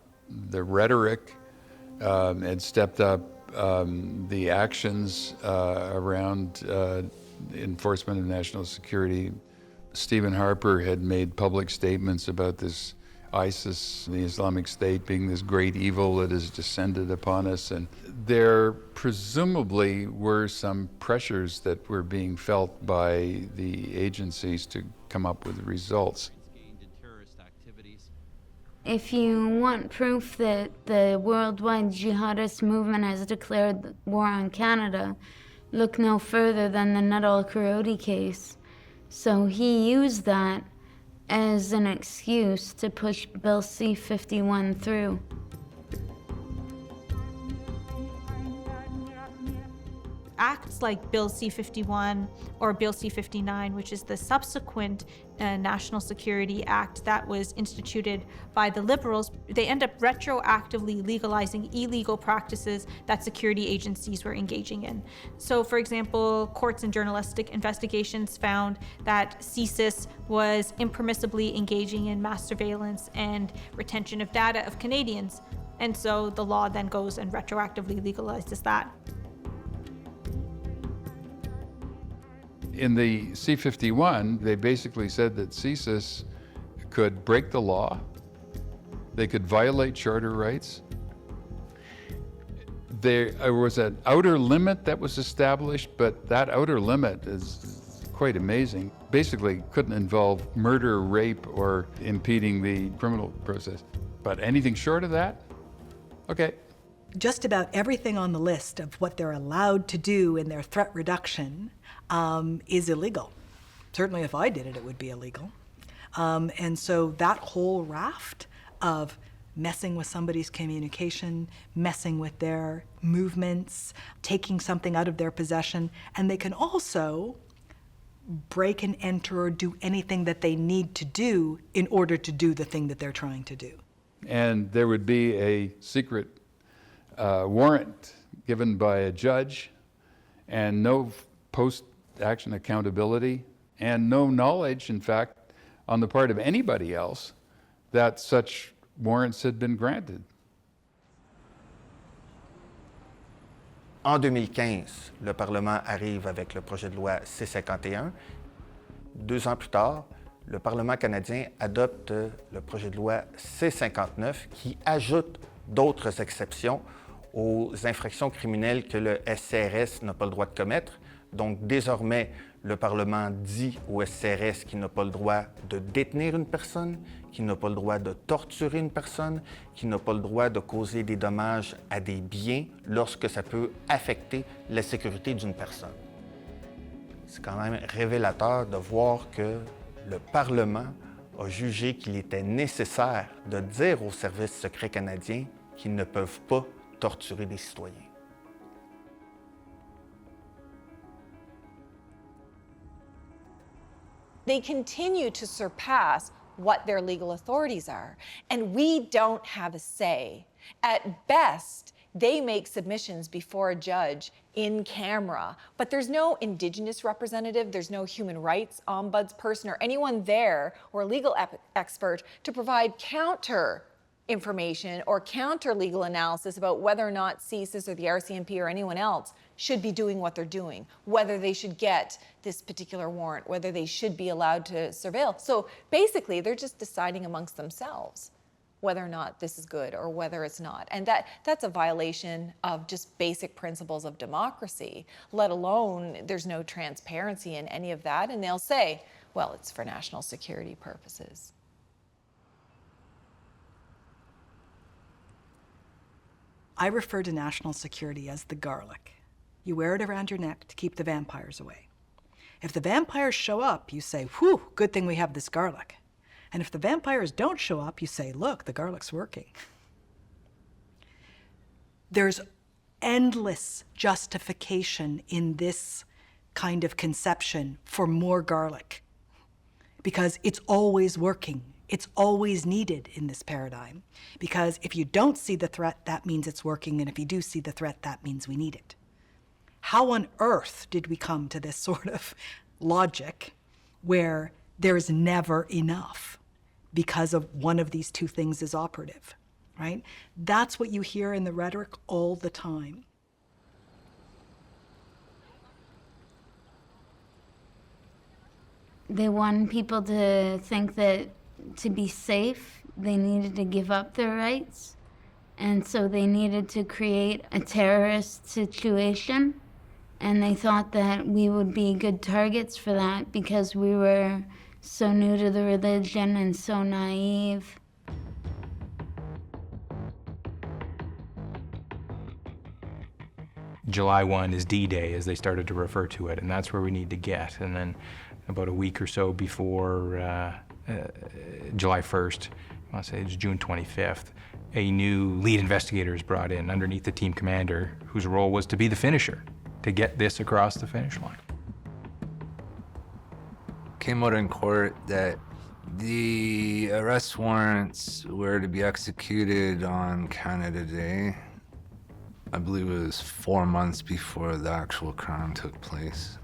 the rhetoric, had stepped up the actions around enforcement of national security. Stephen Harper had made public statements about this ISIS, the Islamic State, being this great evil that has descended upon us. And there presumably were some pressures that were being felt by the agencies to come up with results. If you want proof that the worldwide jihadist movement has declared war on Canada, look no further than the Nuttall Karoti case. So he used that as an excuse to push Bill C-51 through. Acts like Bill C-51 or Bill C-59, which is the subsequent National Security Act that was instituted by the Liberals, they end up retroactively legalizing illegal practices that security agencies were engaging in. So, for example, courts and journalistic investigations found that CSIS was impermissibly engaging in mass surveillance and retention of data of Canadians. And so the law then goes and retroactively legalizes that. In the C-51, they basically said that CSIS could break the law, they could violate charter rights. There was an outer limit that was established, but that outer limit is quite amazing. Basically, couldn't involve murder, rape, or impeding the criminal process. But anything short of that, okay. Just about everything on the list of what they're allowed to do in their threat reduction is illegal. Certainly if I did it, it would be illegal. And so that whole raft of messing with somebody's communication, messing with their movements, taking something out of their possession, and they can also break and enter or do anything that they need to do in order to do the thing that they're trying to do. and there would be a secret warrant given by a judge, and no post-action accountability, and no knowledge, in fact, on the part of anybody else that such warrants had been granted. En 2015, le Parlement arrive avec le projet de loi C-51. 2 ans plus tard, le Parlement canadien adopte le projet de loi C-59 qui ajoute d'autres exceptions aux infractions criminelles que le SCRS n'a pas le droit de commettre. Donc, désormais, le Parlement dit au SCRS qu'il n'a pas le droit de détenir une personne, qu'il n'a pas le droit de torturer une personne, qu'il n'a pas le droit de causer des dommages à des biens lorsque ça peut affecter la sécurité d'une personne. C'est quand même révélateur de voir que le Parlement a jugé qu'il était nécessaire de dire aux services secrets canadiens qu'ils ne peuvent pas torturer des citoyens. They continue to surpass what their legal authorities are, and we don't have a say. At best, they make submissions before a judge in camera, but there's no Indigenous representative, there's no human rights ombudsperson or anyone there or a legal expert to provide counter information or counter legal analysis about whether or not CSIS or the RCMP or anyone else should be doing what they're doing, whether they should get this particular warrant, whether they should be allowed to surveil. So basically, they're just deciding amongst themselves whether or not this is good or whether it's not. And that's a violation of just basic principles of democracy, let alone there's no transparency in any of that. And they'll say, well, it's for national security purposes. I refer to national security as the garlic. You wear it around your neck to keep the vampires away. If the vampires show up, you say, whew, good thing we have this garlic. And if the vampires don't show up, you say, look, the garlic's working. There's endless justification in this kind of conception for more garlic because it's always working. It's always needed in this paradigm because if you don't see the threat, that means it's working, and if you do see the threat, that means we need it. How on earth did we come to this sort of logic where there is never enough because of one of these two things is operative, right? That's what you hear in the rhetoric all the time. They want people to think that to be safe, they needed to give up their rights. And so they needed to create a terrorist situation. And they thought that we would be good targets for that because we were so new to the religion and so naive. July 1 is D-Day, as they started to refer to it, and that's where we need to get. And then about a week or so before July 1st, I want to say it's June 25th, a new lead investigator is brought in underneath the team commander, whose role was to be the finisher, to get this across the finish line. Came out in court that the arrest warrants were to be executed on Canada Day. I believe it was 4 months before the actual crime took place.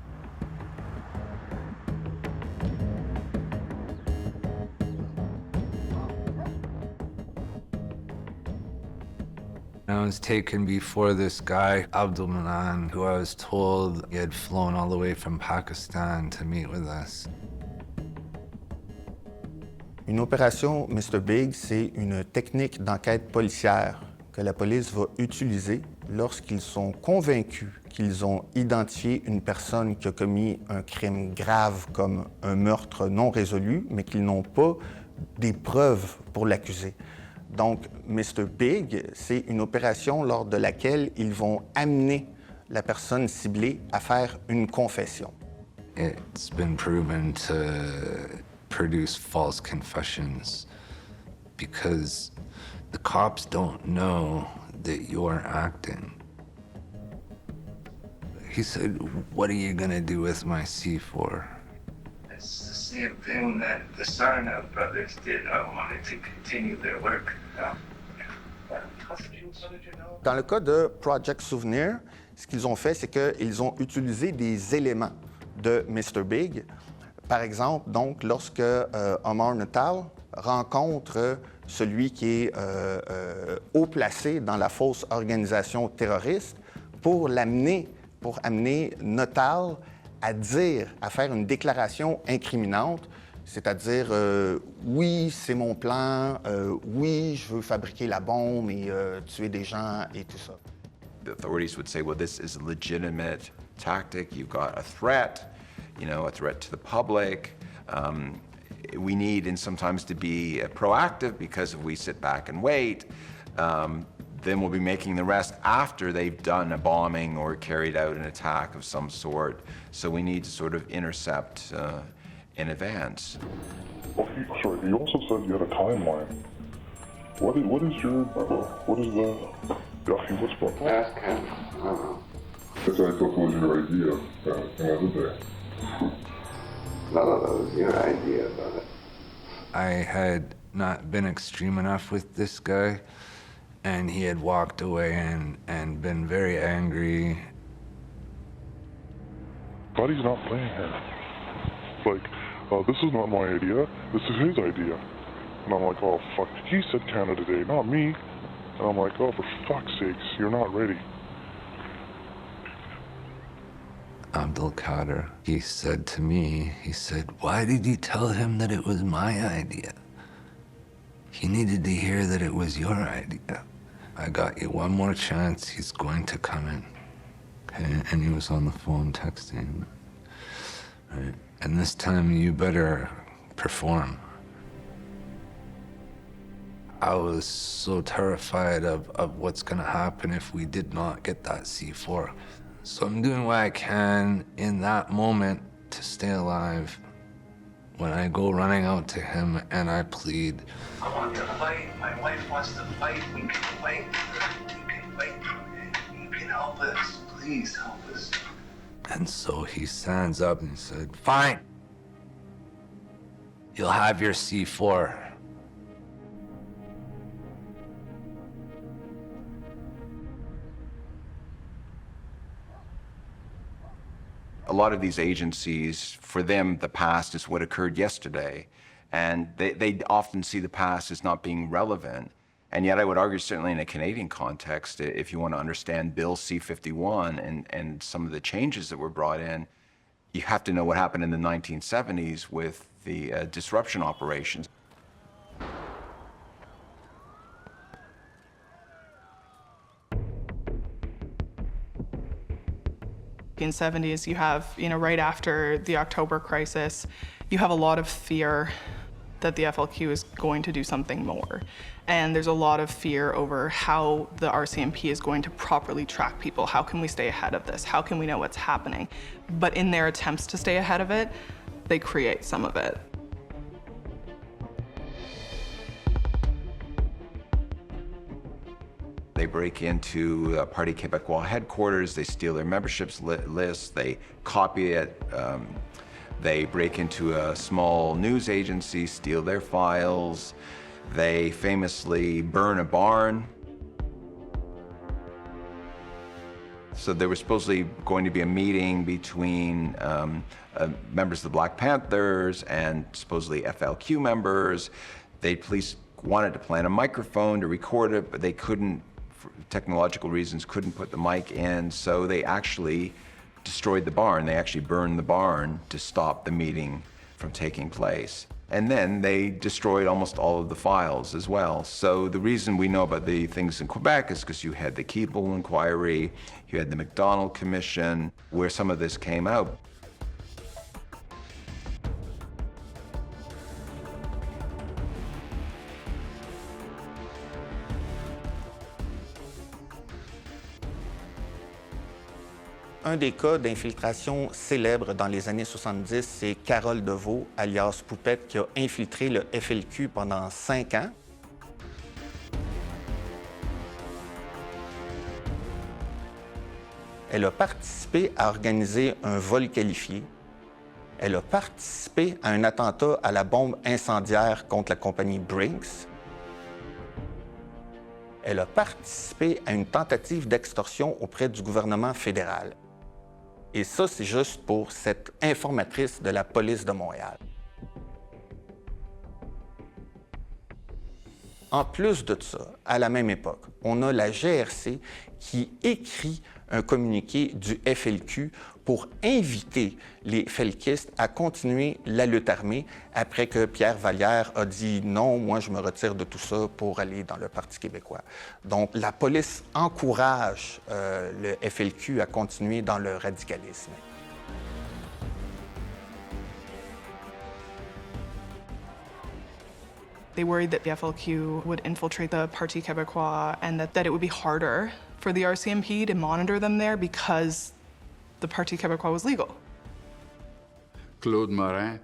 I was taken before this guy, Abdul Manan, who I was told he had flown all the way from Pakistan to meet with us. Une opération Mr. Big, c'est une technique d'enquête policière que la police va utiliser lorsqu'ils sont convaincus qu'ils ont identifié une personne qui a commis un crime grave comme un meurtre non résolu, mais qu'ils n'ont pas des preuves pour l'accuser. Donc, Mr. Big, c'est une opération lors de laquelle ils vont amener la personne ciblée à faire une confession. It's been proven to produce false confessions because the cops don't know that you're acting. He said, "What are you gonna do with my C4?" same thing that the Sarnow brothers did. I wanted to continue their work. Dans le cas de Project Souvenir, ce qu'ils ont fait, c'est qu'ils ont utilisé des éléments de Mr. Big. Par exemple, donc, lorsque Omar Nuttall rencontre celui qui est haut placé dans la fausse organisation terroriste, pour amener Nuttall à faire une déclaration incriminante, c'est-à-dire oui, c'est mon plan, oui, je veux fabriquer la bombe et tuer des gens et tout ça. The authorities would say, well, this is a legitimate tactic. You've got a threat to the public. We need, and sometimes, to be proactive, because if we sit back and wait, then we'll be making the rest after they've done a bombing or carried out an attack of some sort. So we need to sort of intercept in advance. Oh, sorry, you also said you had a timeline. What is the what's about? Ask him. I don't know. Because I thought it was your idea back the other day. None of that was your idea about it. I had not been extreme enough with this guy, and he had walked away and been very angry. Buddy's not playing here. Like, this is not my idea, this is his idea. And I'm like, oh, fuck, he said Canada Day, not me. And I'm like, oh, for fuck's sakes, you're not ready. Abdul Qadir, he said to me, why did you tell him that it was my idea? He needed to hear that it was your idea. I got you one more chance, he's going to come in. Okay? And he was on the phone texting. Right? And this time you better perform. I was so terrified of what's gonna happen if we did not get that C4. So I'm doing what I can in that moment to stay alive. When I go running out to him and I plead, I want to fight. My wife wants to fight. We can fight. You can fight. You can help us. Please help us. and so he stands up and he said, fine. You'll have your C4. A lot of these agencies, for them, the past is what occurred yesterday, and they often see the past as not being relevant. And yet I would argue, certainly in a Canadian context, if you want to understand Bill C-51 and some of the changes that were brought in, you have to know what happened in the 1970s with the disruption operations. In 70s, you have, right after the October crisis, you have a lot of fear that the FLQ is going to do something more. And there's a lot of fear over how the RCMP is going to properly track people. How can we stay ahead of this? How can we know what's happening? But in their attempts to stay ahead of it, they create some of it. They break into Parti Québécois headquarters, they steal their memberships list, they copy it, they break into a small news agency, steal their files, they famously burn a barn. So there was supposedly going to be a meeting between members of the Black Panthers and supposedly FLQ members. Police wanted to plant a microphone to record it, but they couldn't, for technological reasons, couldn't put the mic in, so they actually destroyed the barn. They actually burned the barn to stop the meeting from taking place. And then they destroyed almost all of the files as well. So the reason we know about the things in Quebec is because you had the Keeble inquiry, you had the MacDonald Commission, where some of this came out. Un des cas d'infiltration célèbres dans les années 70, c'est Carole Deveau, alias Poupette, qui a infiltré le FLQ pendant 5 ans. Elle a participé à organiser un vol qualifié Elle a participé à un attentat à la bombe incendiaire contre la compagnie Brinks. Elle a participé à une tentative d'extorsion auprès du gouvernement fédéral. Et ça, c'est juste pour cette informatrice de la police de Montréal. En plus de ça, à la même époque, on a la GRC qui écrit un communiqué du FLQ pour inviter les felkistes à continuer la lutte armée après que Pierre Vallière a dit « Non, moi je me retire de tout ça pour aller dans le Parti québécois ». Donc la police encourage le FLQ à continuer dans le radicalisme. They worried that the FLQ would infiltrate the Parti Québécois and that it would be harder for the RCMP to monitor them there because the Parti Québécois was legal. Claude Morin,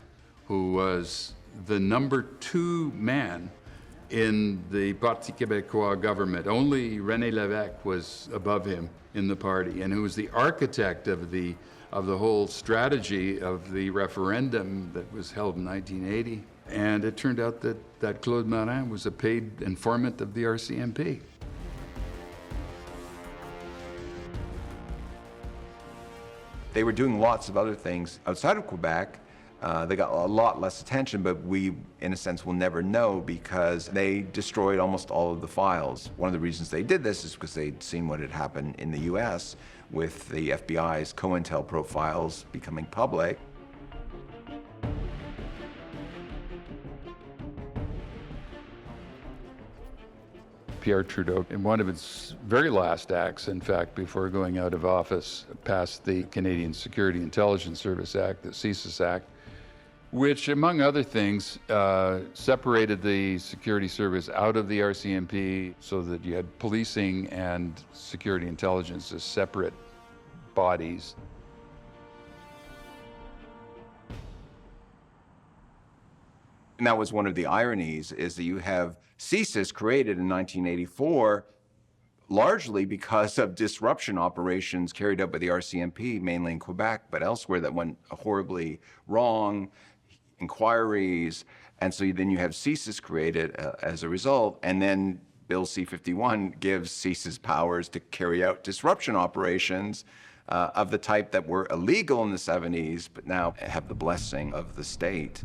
who was the number 2 man in the Parti Québécois government. Only René Lévesque was above him in the party, and who was the architect of the whole strategy of the referendum that was held in 1980. And it turned out that Claude Morin was a paid informant of the RCMP. They were doing lots of other things outside of Quebec. They got a lot less attention, but we, in a sense, will never know because they destroyed almost all of the files. One of the reasons they did this is because they'd seen what had happened in the US with the FBI's COINTEL profiles becoming public. Pierre Trudeau, in one of its very last acts, in fact, before going out of office, passed the Canadian Security Intelligence Service Act, the CSIS Act, which, among other things, separated the security service out of the RCMP so that you had policing and security intelligence as separate bodies. And that was one of the ironies, is that you have CSIS created in 1984 largely because of disruption operations carried out by the RCMP, mainly in Quebec, but elsewhere that went horribly wrong, inquiries, and so then you have CSIS created as a result, and then Bill C-51 gives CSIS powers to carry out disruption operations of the type that were illegal in the 70s, but now have the blessing of the state.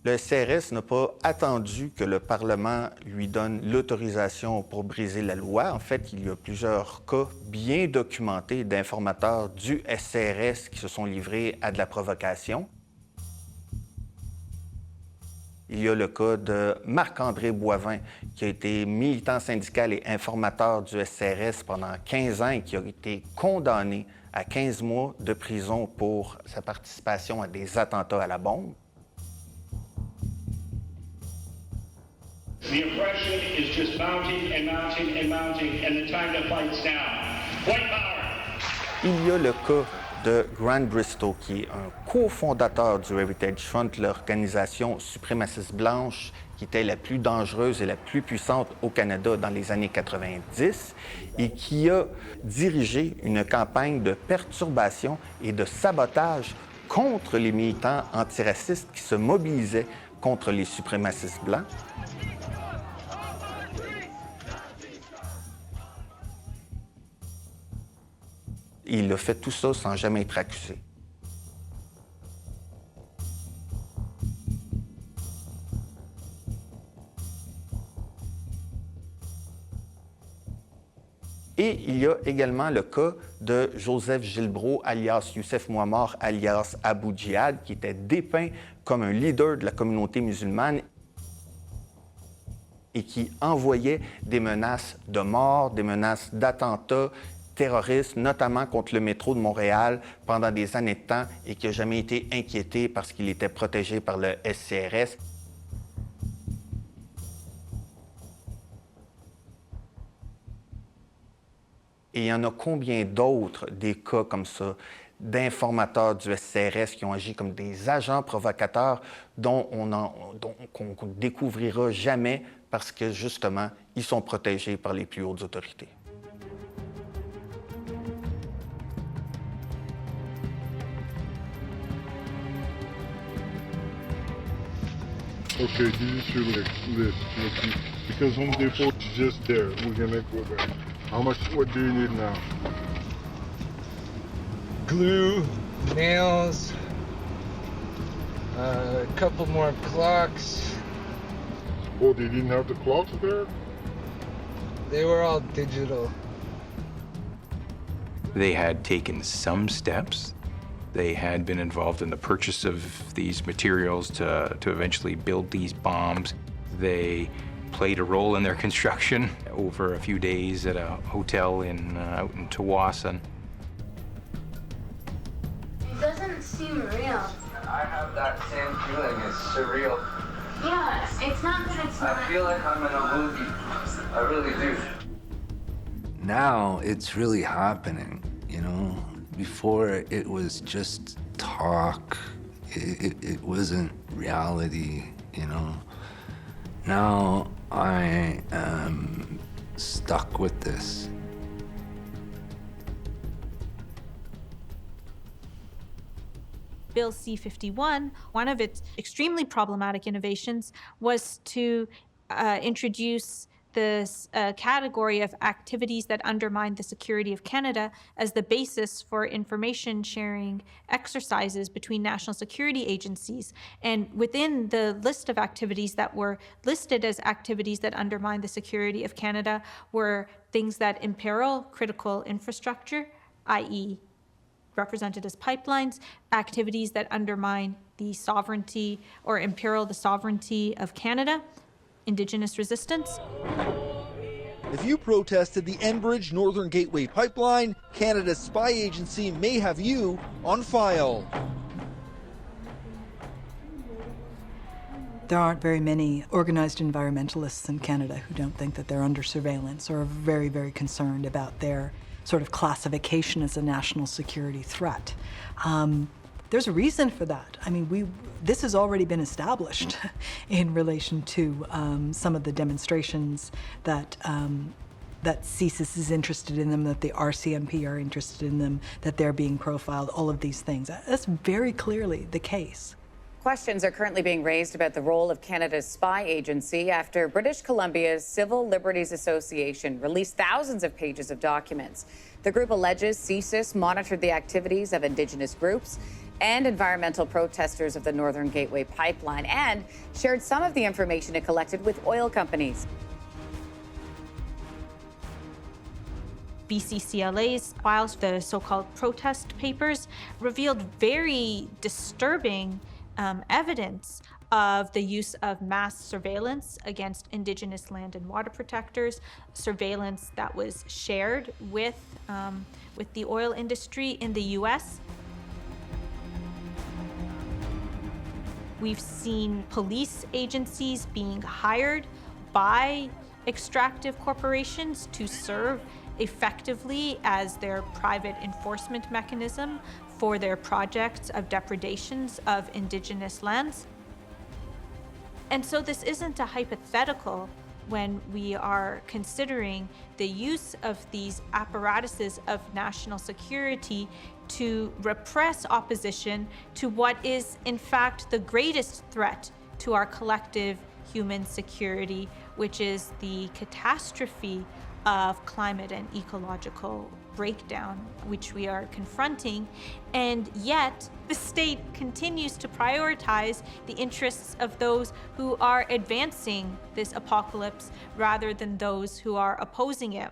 Le CRS n'a pas attendu que le Parlement lui donne l'autorisation pour briser la loi. En fait, il y a plusieurs cas bien documentés d'informateurs du SCRS qui se sont livrés à de la provocation. Il y a le cas de Marc-André Boivin, qui a été militant syndical et informateur du SCRS pendant 15 ans et qui a été condamné à 15 mois de prison pour sa participation à des attentats à la bombe. The oppression is just mounting and mounting and mounting, and the time to fight's now. White power! Il y a le cas de Grant Bristow, qui est un cofondateur du Heritage Front, l'organisation suprémaciste blanche qui était la plus dangereuse et la plus puissante au Canada dans les années 90 et qui a dirigé une campagne de perturbation et de sabotage contre les militants antiracistes qui se mobilisaient contre les suprémacistes blancs. Et il a fait tout ça sans jamais être accusé. Et il y a également le cas de Joseph Gilbreau, alias Youssef Mouammar, alias Abu Djihad, qui était dépeint comme un leader de la communauté musulmane et qui envoyait des menaces de mort, des menaces d'attentats terroristes, notamment contre le métro de Montréal pendant des années de temps et qui n'a jamais été inquiété parce qu'il était protégé par le SCRS. Et il y en a combien d'autres des cas comme ça? d'informateurs du SCRS qui ont agi comme des agents provocateurs dont qu'on ne découvrira jamais parce que, justement, ils sont protégés par les plus hautes autorités. Okay, this is your list. Let's see. Because Home Depot is just there. We're gonna go there. How much? What do you need now? Glue, nails, a couple more clocks. Oh, they didn't have the clocks there? They were all digital. They had taken some steps. They had been involved in the purchase of these materials to eventually build these bombs. They played a role in their construction over a few days at a hotel out in Tawasin. It doesn't seem real. I have that same feeling. It's surreal. Yeah, it's not that it's not. I feel like I'm in a movie. I really do. Now it's really happening, you know? Before it was just talk. It wasn't reality, you know? Now I am stuck with this. Bill C-51, one of its extremely problematic innovations was to introduce this category of activities that undermine the security of Canada as the basis for information sharing exercises between national security agencies. And within the list of activities that were listed as activities that undermine the security of Canada were things that imperil critical infrastructure, i.e., represented as pipelines, activities that undermine the sovereignty or imperil the sovereignty of Canada, Indigenous resistance. If you protested the Enbridge Northern Gateway pipeline, Canada's spy agency may have you on file. There aren't very many organized environmentalists in Canada who don't think that they're under surveillance or are very, very concerned about their sort of classification as a national security threat. There's a reason for that. I mean, this has already been established in relation to some of the demonstrations that CSIS is interested in them, that the RCMP are interested in them, that they're being profiled, all of these things. That's very clearly the case. Questions are currently being raised about the role of Canada's spy agency after British Columbia's Civil Liberties Association released thousands of pages of documents. The group alleges CSIS monitored the activities of Indigenous groups and environmental protesters of the Northern Gateway pipeline and shared some of the information it collected with oil companies. BCCLA's files, the so-called protest papers, revealed very disturbing evidence of the use of mass surveillance against Indigenous land and water protectors, surveillance that was shared with the oil industry in the U.S. We've seen police agencies being hired by extractive corporations to serve effectively as their private enforcement mechanism for their projects of depredations of Indigenous lands. And so this isn't a hypothetical when we are considering the use of these apparatuses of national security to repress opposition to what is, in fact, the greatest threat to our collective human security, which is the catastrophe of climate and ecological breakdown, which we are confronting. And yet, the state continues to prioritize the interests of those who are advancing this apocalypse rather than those who are opposing it.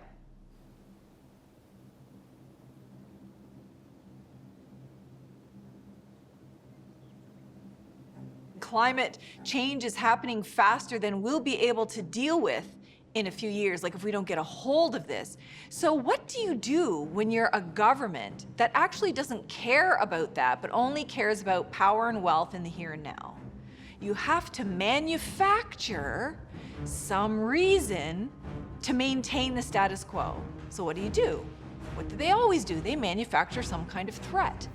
Climate change is happening faster than we'll be able to deal with in a few years, like if we don't get a hold of this. So what do you do when you're a government that actually doesn't care about that, but only cares about power and wealth in the here and now? You have to manufacture some reason to maintain the status quo. So what do? what do they always do? They manufacture some kind of threat.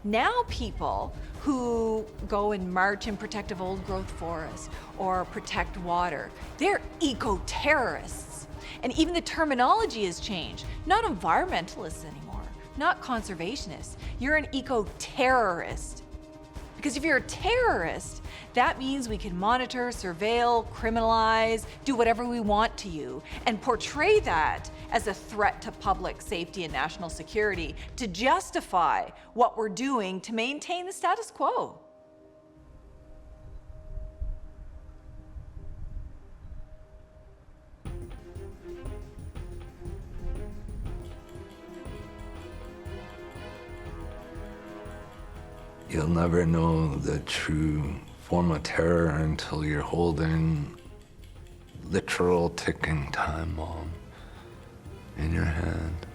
Now people who go and march in protective old growth forests or protect water, they're eco-terrorists. And even the terminology has changed. Not environmentalists anymore, not conservationists. You're an eco-terrorist. Because if you're a terrorist, that means we can monitor, surveil, criminalize, do whatever we want to you, and portray that as a threat to public safety and national security to justify what we're doing to maintain the status quo. You'll never know the true form of terror until you're holding literal ticking time bomb in your hand.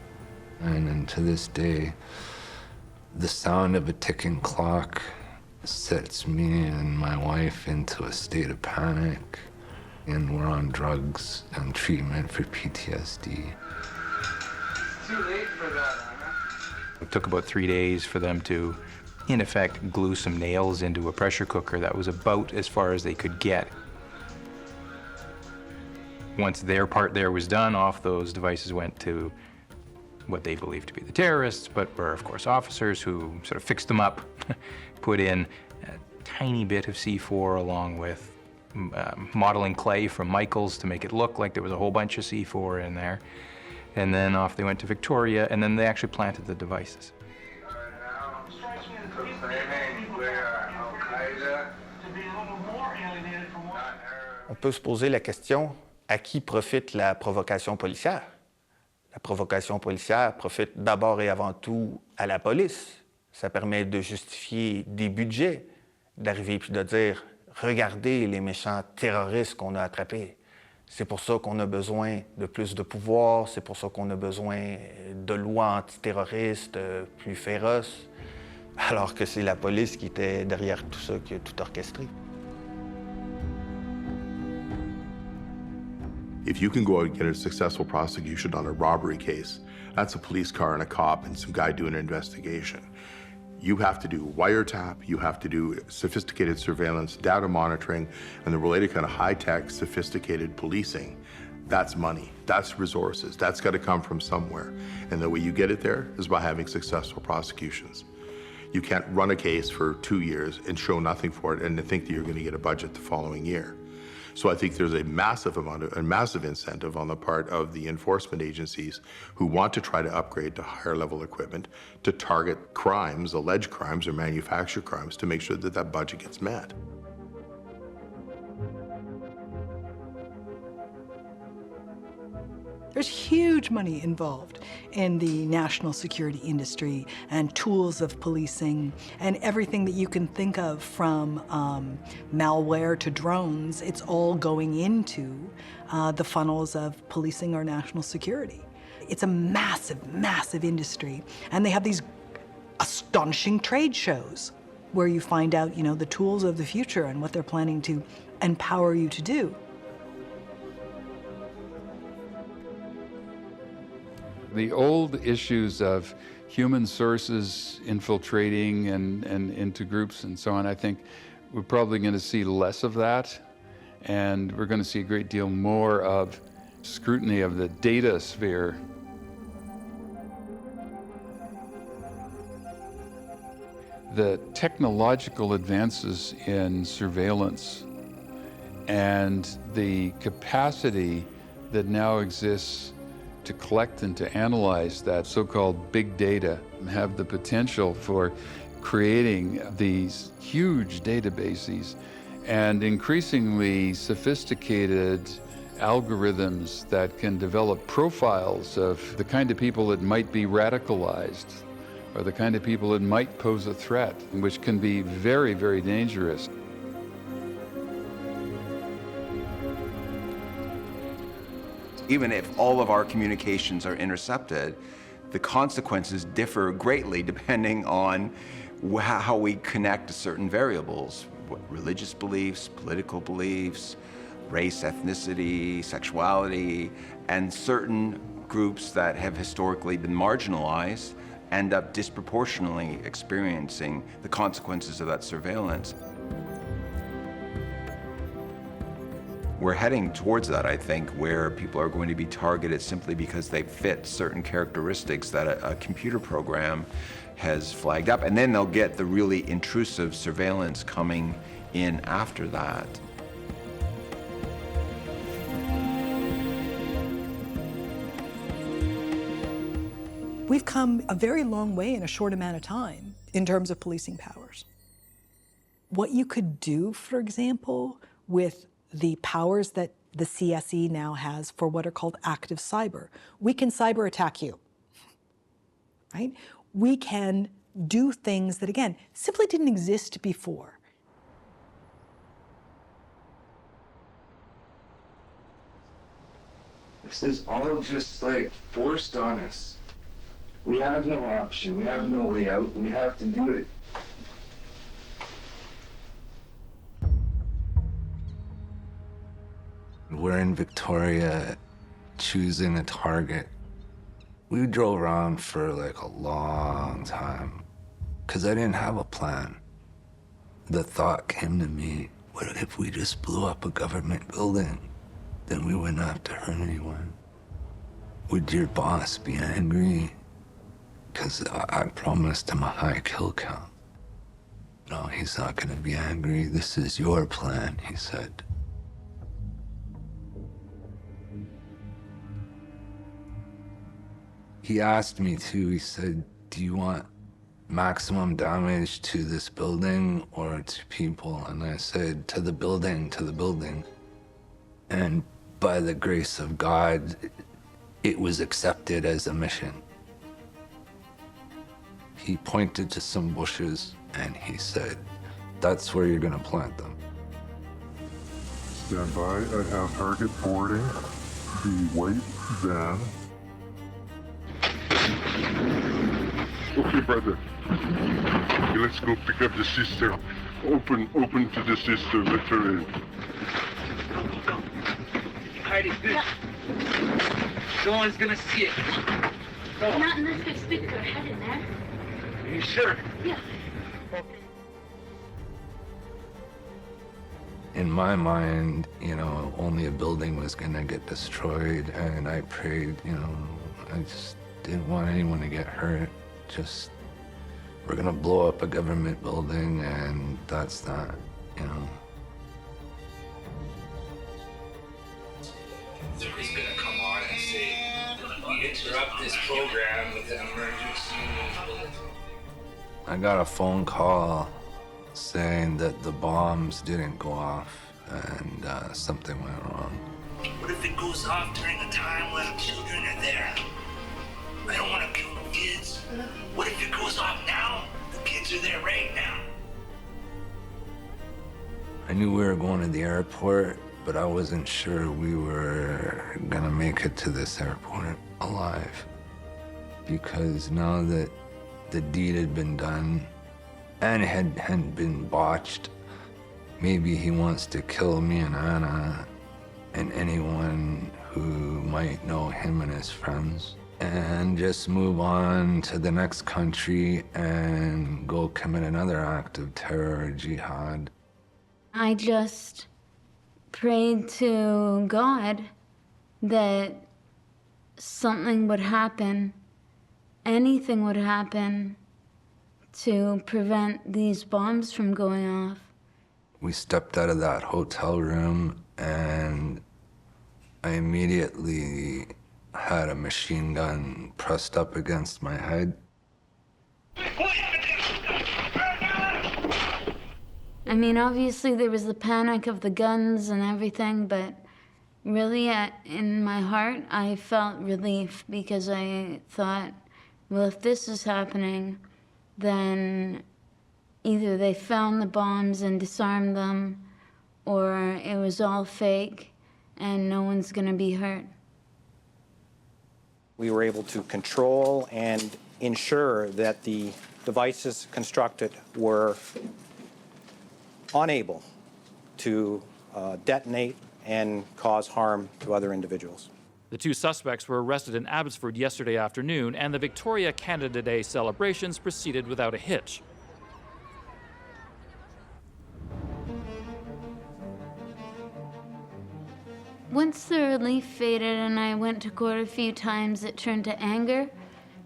And to this day, the sound of a ticking clock sets me and my wife into a state of panic, and we're on drugs and treatment for PTSD. Too late for that, Anna. It took about 3 days for them to, in effect, glue some nails into a pressure cooker. That was about as far as they could get. Once their part there was done, off those devices went to what they believed to be the terrorists, but were, of course, officers who sort of fixed them up, put in a tiny bit of C4 along with modeling clay from Michael's to make it look like there was a whole bunch of C4 in there. And then off they went to Victoria, and then they actually planted the devices. On peut se poser la question, à qui profite la provocation policière? La provocation policière profite d'abord et avant tout à la police. Ça permet de justifier des budgets, d'arriver puis de dire « Regardez les méchants terroristes qu'on a attrapés. C'est pour ça qu'on a besoin de plus de pouvoir, c'est pour ça qu'on a besoin de lois antiterroristes plus féroces. » Alors que c'est la police qui était derrière tout ça, qui a tout orchestré. If you can go out and get a successful prosecution on a robbery case, that's a police car and a cop and some guy doing an investigation. You have to do wiretap, you have to do sophisticated surveillance, data monitoring, and the related kind of high-tech, sophisticated policing. That's money, that's resources, that's got to come from somewhere. And the way you get it there is by having successful prosecutions. You can't run a case for 2 years and show nothing for it and think that you're going to get a budget the following year. So I think there's a massive incentive on the part of the enforcement agencies who want to try to upgrade to higher level equipment to target crimes, alleged crimes or manufactured crimes, to make sure that that budget gets met. There's huge money involved in the national security industry and tools of policing and everything that you can think of, from malware to drones. It's all going into the funnels of policing our national security. It's a massive, massive industry. And they have these astonishing trade shows where you find out, the tools of the future and what they're planning to empower you to do. The old issues of human sources infiltrating and into groups and so on, I think we're probably going to see less of that, and we're going to see a great deal more of scrutiny of the data sphere. The technological advances in surveillance and the capacity that now exists to collect and to analyze that so-called big data have the potential for creating these huge databases and increasingly sophisticated algorithms that can develop profiles of the kind of people that might be radicalized or the kind of people that might pose a threat, which can be very, very dangerous. Even if all of our communications are intercepted, the consequences differ greatly depending on how we connect to certain variables. religious beliefs, political beliefs, race, ethnicity, sexuality, and certain groups that have historically been marginalized end up disproportionately experiencing the consequences of that surveillance. We're heading towards that, I think, where people are going to be targeted simply because they fit certain characteristics that a computer program has flagged up, and then they'll get the really intrusive surveillance coming in after that. We've come a very long way in a short amount of time in terms of policing powers. What you could do, for example, with the powers that the CSE now has for what are called active cyber. We can cyber attack you, right? We can do things that, again, simply didn't exist before. This is all just like forced on us. We have no option, we have no way out, we have to do it. We're in Victoria choosing a target. We drove around for like a long time because I didn't have a plan. The thought came to me, what if we just blew up a government building? Then we wouldn't have to hurt anyone. Would your boss be angry? Because I promised him a high kill count. No, he's not gonna be angry. This is your plan, he said. He asked me too, he said, do you want maximum damage to this building or to people? And I said, to the building, to the building. And by the grace of God, it was accepted as a mission. He pointed to some bushes and he said, that's where you're gonna plant them. Stand by, I have target boarding the white van. Okay, brother. Okay, let's go pick up the sister. Open to the sister, let her in. Heidi, this. No one's gonna see it. Go. Not unless they stick their head in there. Are you sure? Yeah. In my mind, you know, only a building was gonna get destroyed, and I prayed, you know, I just didn't want anyone to get hurt. Just, we're gonna blow up a government building, and that's that, you know. Somebody's gonna come on and say, we interrupt this program with an emergency bulletin. I got a phone call saying that the bombs didn't go off and something went wrong. What if it goes off during a time when children are there? I don't want to kill no kids. What if it goes off now? The kids are there right now. I knew we were going to the airport, but I wasn't sure we were gonna make it to this airport alive. Because now that the deed had been done and it hadn't been botched, maybe he wants to kill me and Anna and anyone who might know him and his friends, and just move on to the next country and go commit another act of terror or jihad. I just prayed to God that something would happen, anything would happen to prevent these bombs from going off. We stepped out of that hotel room and I immediately had a machine gun pressed up against my head. I mean, obviously there was the panic of the guns and everything, but really in my heart, I felt relief because I thought, well, if this is happening, then either they found the bombs and disarmed them, or it was all fake and no one's gonna be hurt. We were able to control and ensure that the devices constructed were unable to detonate and cause harm to other individuals. The two suspects were arrested in Abbotsford yesterday afternoon, and the Victoria Canada Day celebrations proceeded without a hitch. Once the relief faded and I went to court a few times, it turned to anger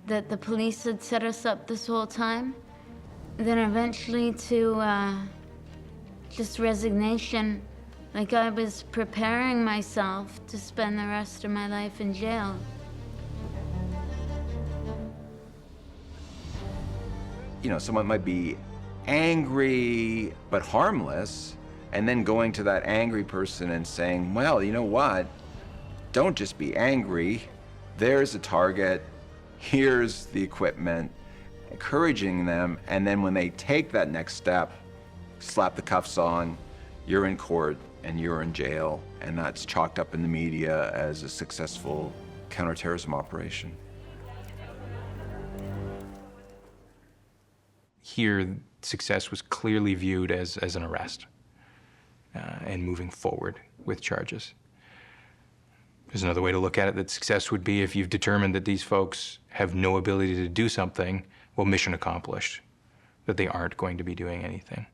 that the police had set us up this whole time. Then eventually to just resignation, like I was preparing myself to spend the rest of my life in jail. You know, someone might be angry but harmless, and then going to that angry person and saying, well, you know what? Don't just be angry. There's a target. Here's the equipment. Encouraging them, and then when they take that next step, slap the cuffs on, you're in court and you're in jail, and that's chalked up in the media as a successful counterterrorism operation. Here, success was clearly viewed as an arrest and moving forward with charges. There's another way to look at it, that success would be if you've determined that these folks have no ability to do something, well, mission accomplished, that they aren't going to be doing anything.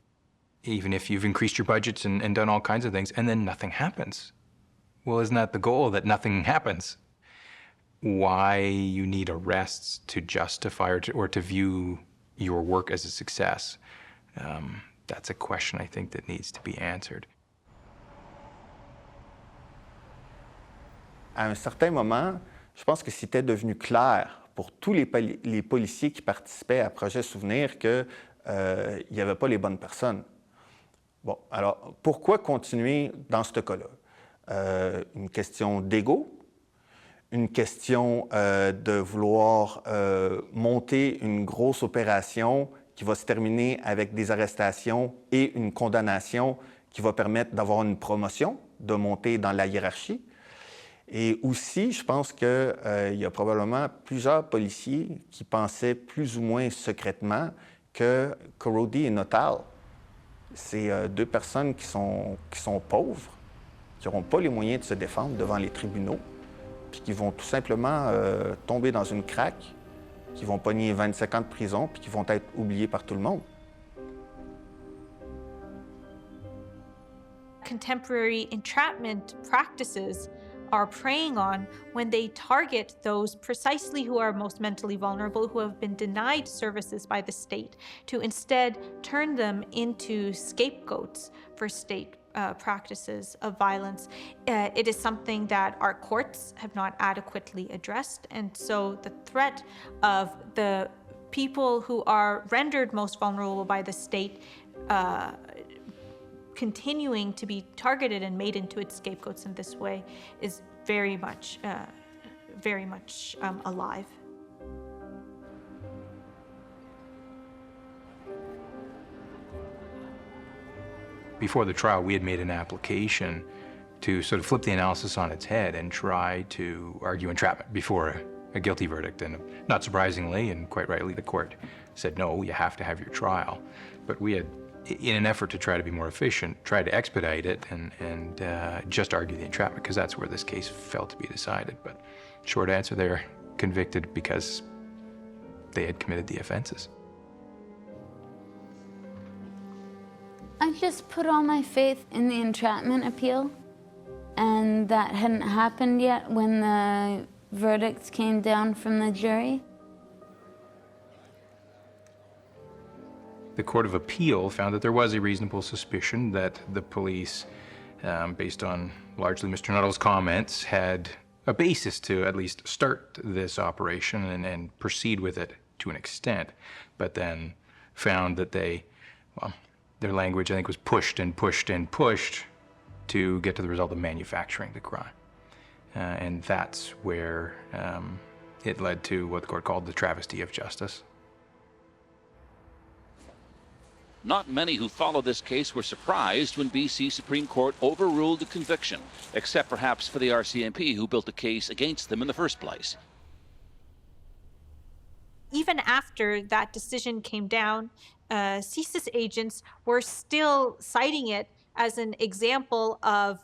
Even if you've increased your budgets and done all kinds of things, and then nothing happens. Well, isn't that the goal, that nothing happens? Why you need arrests to justify or to view your work as a success, that's a question I think that needs to be answered. À un certain moment, je pense que c'était devenu clair pour tous les policiers qui participaient à Projet Souvenir qu'il n'y avait pas les bonnes personnes. Bon, alors, pourquoi continuer dans ce cas-là? Une question d'ego, une question de vouloir monter une grosse opération qui va se terminer avec des arrestations et une condamnation qui va permettre d'avoir une promotion, de monter dans la hiérarchie. Et aussi, je pense qu'il y a probablement plusieurs policiers qui pensaient plus ou moins secrètement que Korody et Nuttall, c'est deux personnes qui sont pauvres, qui n'auront pas les moyens de se défendre devant les tribunaux, puis qui vont tout simplement tomber dans une craque, qui vont pogner 25 ans de prison, puis qui vont être oubliés par tout le monde. Contemporary entrapment practices are preying on when they target those precisely who are most mentally vulnerable, who have been denied services by the state, to instead turn them into scapegoats for state practices of violence. It is something that our courts have not adequately addressed, and so the threat of the people who are rendered most vulnerable by the state continuing to be targeted and made into its scapegoats in this way is very much alive. Before the trial, we had made an application to sort of flip the analysis on its head and try to argue entrapment before a guilty verdict. And not surprisingly, and quite rightly, the court said, no, you have to have your trial. But we had, in an effort to try to be more efficient, tried to expedite it and just argue the entrapment, because that's where this case fell to be decided. But short answer, they're convicted because they had committed the offenses. I just put all my faith in the entrapment appeal, and that hadn't happened yet when the verdicts came down from the jury. The Court of Appeal found that there was a reasonable suspicion that the police, based on largely Mr. Nuttall's comments, had a basis to at least start this operation and proceed with it to an extent, but then found that their language, I think, was pushed and pushed and pushed to get to the result of manufacturing the crime. And that's where it led to what the court called the travesty of justice. Not many who followed this case were surprised when BC Supreme Court overruled the conviction, except perhaps for the RCMP, who built a case against them in the first place. Even after that decision came down CSIS agents were still citing it as an example of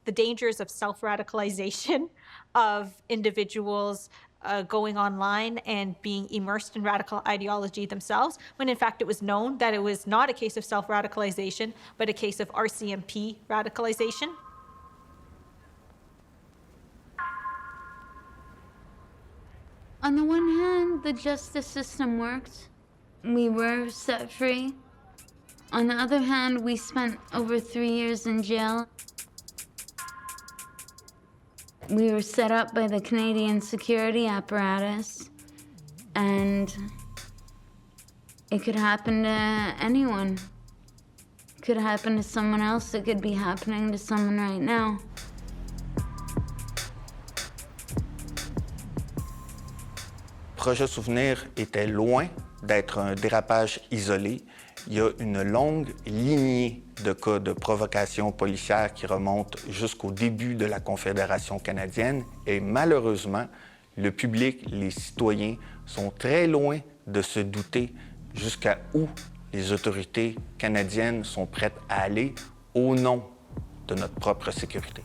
the dangers of self-radicalization of individuals going online and being immersed in radical ideology themselves, when in fact it was known that it was not a case of self-radicalization, but a case of RCMP radicalization. On the one hand, the justice system worked. We were set free. On the other hand, we spent over 3 years in jail. We were set up by the Canadian security apparatus, and it could happen to anyone. It could happen to someone else. It could be happening to someone right now. Projet Souvenir était loin d'être un dérapage isolé. Il y a une longue lignée de cas de provocation policière qui remonte jusqu'au début de la Confédération canadienne et malheureusement, le public, les citoyens sont très loin de se douter jusqu'à où les autorités canadiennes sont prêtes à aller au nom de notre propre sécurité.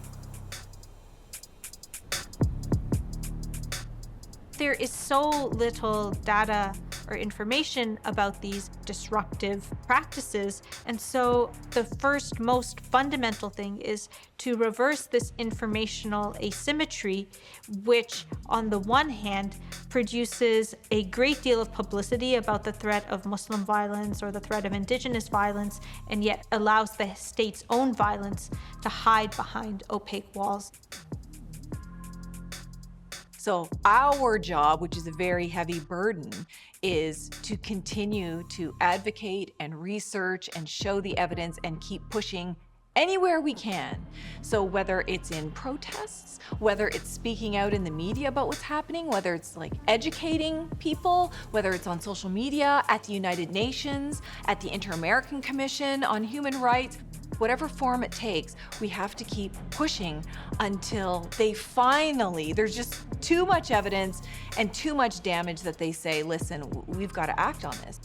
There is so little data or information about these disruptive practices. And so the first most fundamental thing is to reverse this informational asymmetry, which on the one hand produces a great deal of publicity about the threat of Muslim violence or the threat of Indigenous violence, and yet allows the state's own violence to hide behind opaque walls. So our job, which is a very heavy burden, is to continue to advocate and research and show the evidence and keep pushing anywhere we can. So whether it's in protests, whether it's speaking out in the media about what's happening, whether it's like educating people, whether it's on social media, at the United Nations, at the Inter-American Commission on Human Rights, whatever form it takes, we have to keep pushing until they finally, there's just too much evidence and too much damage that they say, listen, we've got to act on this.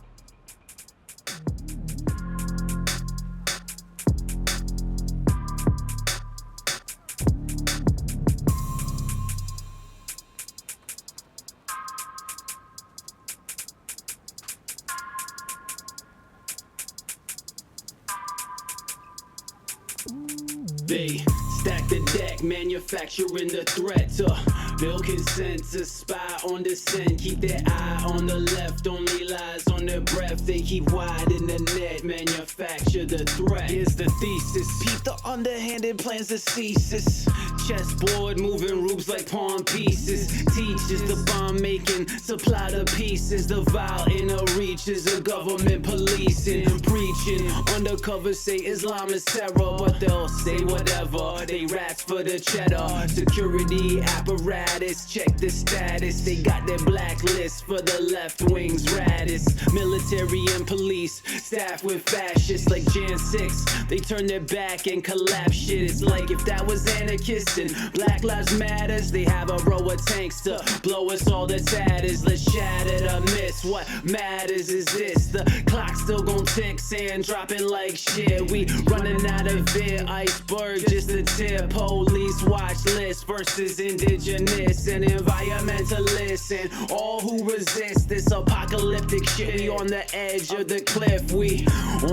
They stack the deck, manufacturing the threat to build consensus, spy on dissent, keep their eye on the left, only lies on their breath. They keep wide in the net, manufacture the threat. Here's the thesis, peep the underhanded plans of CSIS. Chessboard moving roots like pawn pieces. Teaches the bomb making, supply the pieces. The vile inner reaches of government policing, preaching. Undercover say Islam is terror, but they'll say whatever. They rats for the cheddar. Security apparatus, check the status. They got their blacklist for the left wing's raddest. Military and police, staff with fascists like Jan 6. They turn their back and collapse shit. It's like if that was anarchist and Black Lives Matters, they have a row of tanks to blow us all to tatters. Let's shatter the myths. What matters is this: the clock still gon' tick, sand dropping like shit. We running out of it, iceberg just a tip. Police watch list versus indigenous and environmentalists and all who resist this apocalyptic shit. We on the edge of the cliff, we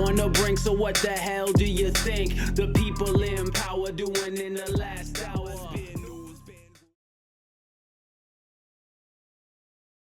on the brink. So what the hell do you think the people in power doing in the last hour?